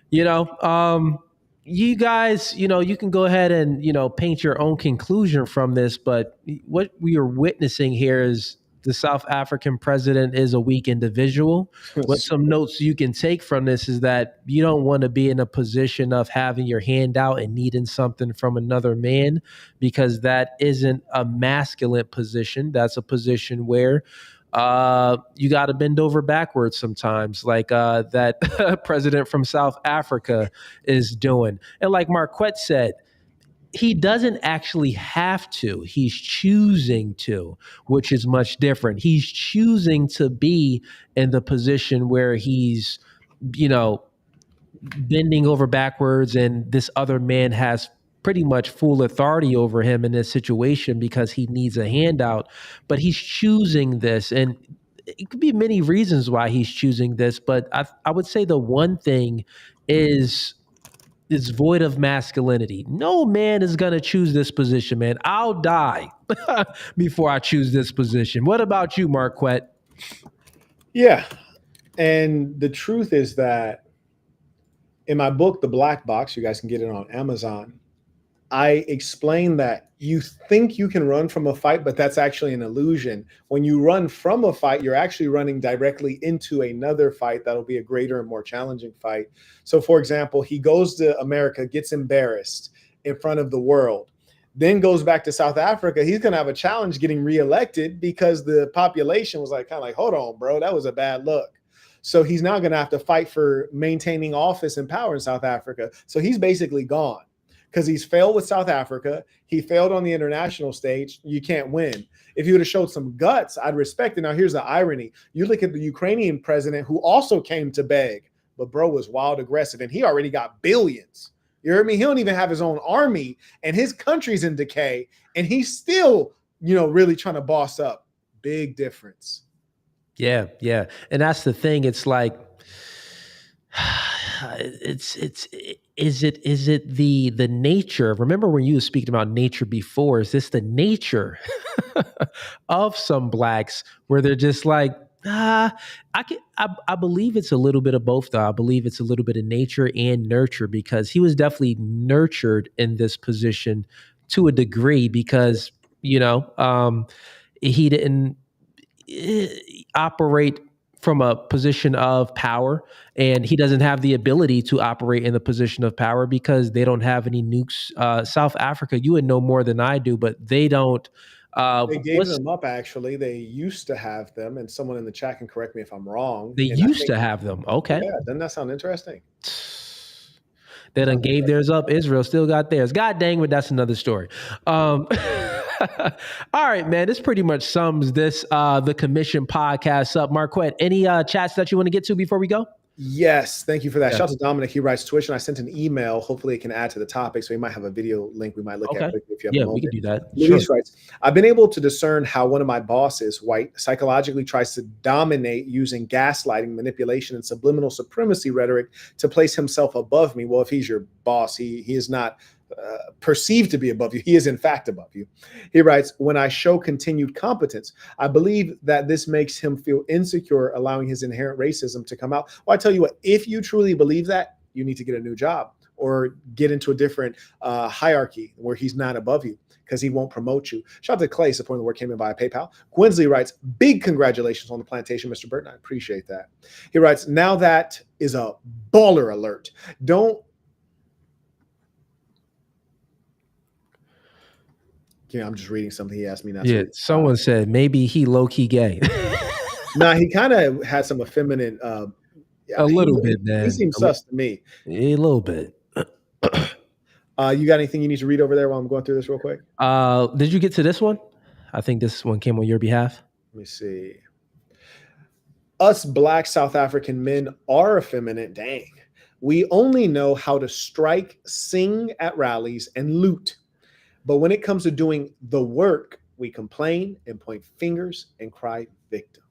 S1: You guys, you can go ahead and, paint your own conclusion from this. But what we are witnessing here is the South African president is a weak individual. What some notes you can take from this is that you don't want to be in a position of having your hand out and needing something from another man, because that isn't a masculine position. That's a position where you got to bend over backwards sometimes, like that president from South Africa is doing. And like Marquett said, he doesn't actually have to. He's choosing to, which is much different. He's choosing to be in the position where he's, bending over backwards, and this other man has pretty much full authority over him in this situation because he needs a handout. But he's choosing this, and it could be many reasons why he's choosing this. But I would say the one thing is void of masculinity. No man is going to choose this position, man. I'll die before I choose this position. What about you, Marquette?
S2: Yeah. And the truth is that in my book, The Black Box, you guys can get it on Amazon, I explain that you think you can run from a fight, but that's actually an illusion. When you run from a fight, you're actually running directly into another fight that'll be a greater and more challenging fight. So, for example, he goes to America, gets embarrassed in front of the world, then goes back to South Africa. He's going to have a challenge getting reelected because the population was like, kind of like, hold on, bro, that was a bad look. So he's now going to have to fight for maintaining office and power in South Africa. So he's basically gone, because he's failed with South Africa. He failed on the international stage. You can't win. If you would have showed some guts, I'd respect it. Now, here's the irony. You look at the Ukrainian president, who also came to beg, but bro was wild aggressive, and he already got billions. You heard me? He don't even have his own army, and his country's in decay, and he's still, really trying to boss up. Big difference.
S1: Yeah, yeah. And that's the thing. It's like, is it the nature? Remember when you were speaking about nature before? Is this the nature of some blacks where they're just like, I believe it's a little bit of both, though. I believe it's a little bit of nature and nurture, because he was definitely nurtured in this position to a degree, because he didn't operate from a position of power, and he doesn't have the ability to operate in the position of power because they don't have any nukes. South Africa, you would know more than I do, but they don't.
S2: They gave them up, actually. They used to have them, and someone in the chat can correct me if I'm wrong.
S1: They used to have them. Okay.
S2: Yeah, doesn't that sound interesting?
S1: They done gave theirs up. Israel still got theirs. God dang, but that's another story. All right, man. This pretty much sums this the Commission podcast up. Marquette, any chats that you want to get to before we go?
S2: Yes, thank you for that.
S1: Yeah.
S2: Shout out to Dominic. He writes Twitch, and I sent an email. Hopefully, it can add to the topic. So he might have a video link we might look at
S1: Okay.
S2: quickly if you have a
S1: Yeah, we
S2: moment.
S1: can do that.
S2: Luis
S1: Sure.
S2: writes, I've been able to discern how one of my bosses, white, psychologically tries to dominate using gaslighting, manipulation, and subliminal supremacy rhetoric to place himself above me. Well, if he's your boss, he is not perceived to be above you. He is in fact above you. He writes, when I show continued competence, I believe that this makes him feel insecure, allowing his inherent racism to come out. Well, I tell you what, if you truly believe that, you need to get a new job or get into a different hierarchy where he's not above you, because he won't promote you. Shout out to Clay, supporting the work came in via PayPal. Gwinsley writes, big congratulations on the plantation, Mr. Burton. I appreciate that. He writes, now that is a baller alert. I'm just reading something he asked me not to read.
S1: Someone said maybe he low-key gay.
S2: Nah, he kind of had some effeminate.
S1: A little bit, man.
S2: He seems sus to me.
S1: A little bit.
S2: You got anything you need to read over there while I'm going through this real quick?
S1: Did you get to this one? I think this one came on your behalf.
S2: Let me see. Us Black South African men are effeminate. Dang. We only know how to strike, sing at rallies, and loot. But when it comes to doing the work, we complain and point fingers and cry victim.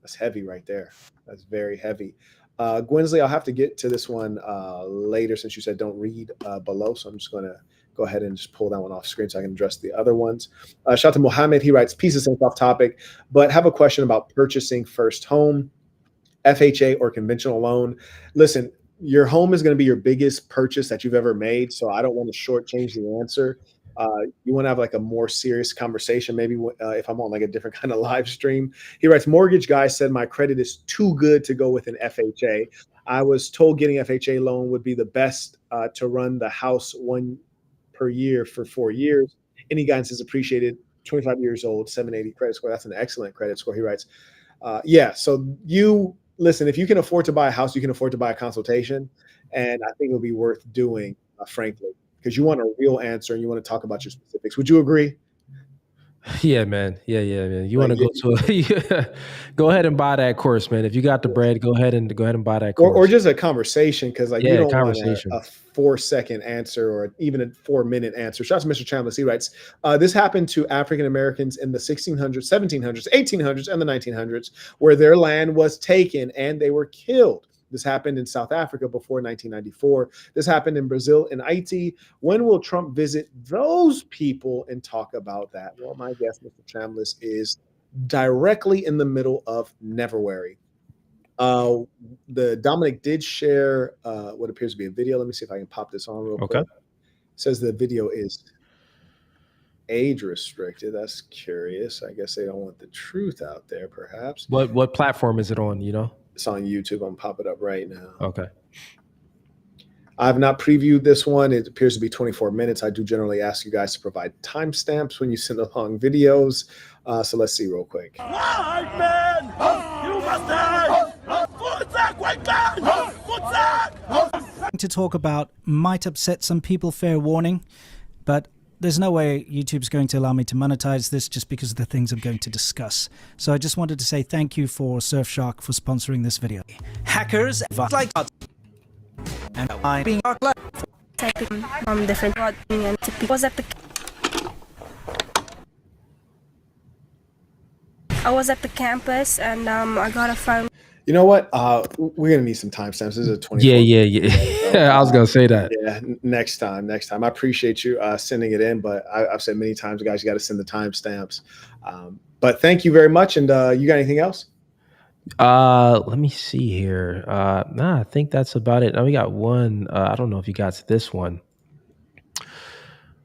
S2: That's heavy right there. That's very heavy. Gwinsley, I'll have to get to this one later since you said don't read below. So I'm just going to go ahead and just pull that one off screen so I can address the other ones. Shout out to Mohammed. He writes, peace of things off topic, but have a question about purchasing first home, FHA or conventional loan. Listen, your home is going to be your biggest purchase that you've ever made. So I don't want to shortchange the answer. You want to have like a more serious conversation, maybe if I'm on like a different kind of live stream. He writes, mortgage guy said my credit is too good to go with an FHA. I was told getting FHA loan would be the best to run the house one per year for 4 years. Any guidance is appreciated. 25 years old, 780 credit score. That's an excellent credit score. He writes, so you listen, if you can afford to buy a house, you can afford to buy a consultation. And I think it would be worth doing, frankly, because you want a real answer and you want to talk about your specifics. Would you agree?
S1: Yeah, man. Yeah, man. You want to go to go ahead and buy that course, man. If you got the bread, go ahead and buy that course.
S2: Or just a conversation, because like you don't want a 4-second answer or even a 4-minute answer. Shout out to Mr. Chambliss. He writes, this happened to African Americans in the 1600s, 1700s, 1800s, and the 1900s, where their land was taken and they were killed. This happened in South Africa before 1994. This happened in Brazil and Haiti. When will Trump visit those people and talk about that? Well, my guess, Mr. Chambliss, is directly in the middle of Neverwary. The Dominic did share what appears to be a video. Let me see if I can pop this on real quick. It says the video is age restricted. That's curious. I guess they don't want the truth out there, perhaps.
S1: What platform is it on, you know?
S2: It's on YouTube. I'm going to pop it up right now.
S1: Okay.
S2: I've not previewed this one. It appears to be 24 minutes. I do generally ask you guys to provide timestamps when you send along videos. So let's see real quick.
S6: White man, you must die. White man,
S12: to talk about might upset some people, fair warning, but there's no way YouTube's going to allow me to monetize this just because of the things I'm going to discuss. So I just wanted to say thank you for Surfshark for sponsoring this video. Hackers like and I being
S13: typing from different and was at the I was at the campus and I got a phone.
S2: You know what? We're gonna need some timestamps. This is a 24.
S1: Yeah. I was gonna say that.
S2: Yeah, next time. I appreciate you sending it in, but I've said many times, guys, you got to send the timestamps. But thank you very much. And you got anything else?
S1: Let me see here. I think that's about it. Now we got one. I don't know if you got this one.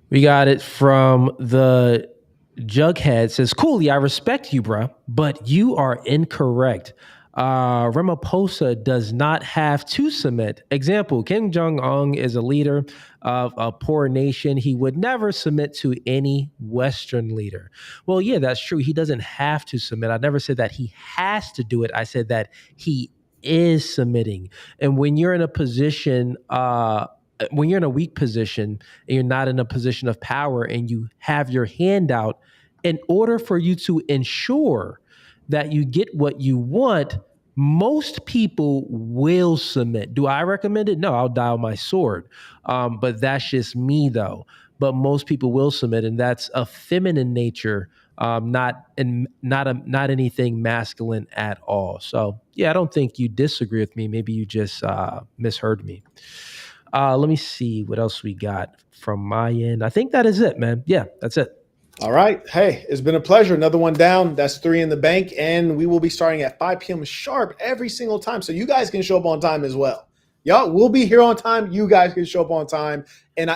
S1: We got it from the Jughead. Says, Cooley, I respect you, bro, but you are incorrect. Ramaphosa does not have to submit. Example, Kim Jong-un is a leader of a poor nation. He would never submit to any Western leader. Well, yeah, that's true. He doesn't have to submit. I never said that he has to do it. I said that he is submitting. And when you're in a position, when you're in a weak position and you're not in a position of power and you have your hand out, in order for you to ensure that you get what you want, most people will submit. Do I recommend it? No, I'll die on my sword. But that's just me, though. But most people will submit, and that's a feminine nature, not anything masculine at all. So yeah, I don't think you disagree with me. Maybe you just misheard me. Let me see what else we got from my end. I think that is it, man. Yeah, that's it.
S2: All right. Hey, it's been a pleasure. Another one down. That's 3 in the bank. And we will be starting at 5 p.m. sharp every single time. So you guys can show up on time as well. Y'all, we'll be here on time. You guys can show up on time. And,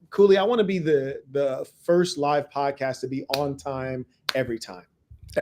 S2: Cooley, I want to be the first live podcast to be on time every time.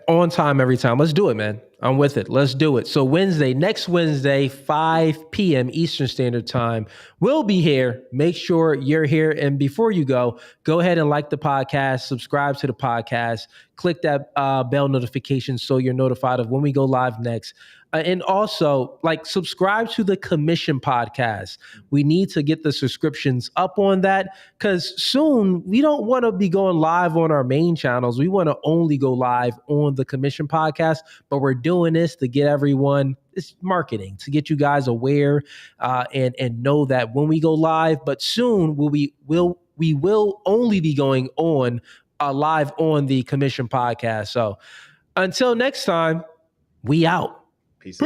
S1: On time every time. Let's do it, man. I'm with it. Let's do it. So next Wednesday, 5 p.m. Eastern Standard Time, we'll be here. Make sure you're here. And before you go ahead and like the podcast, subscribe to the podcast, click that bell notification so you're notified of when we go live next. And also, subscribe to the Commission podcast. We need to get the subscriptions up on that because soon we don't want to be going live on our main channels. We want to only go live on the Commission podcast, but we're doing this to get everyone, it's marketing, to get you guys aware and know that when we go live, but soon we will only be going on live on the Commission podcast. So until next time, we out.
S2: Peace.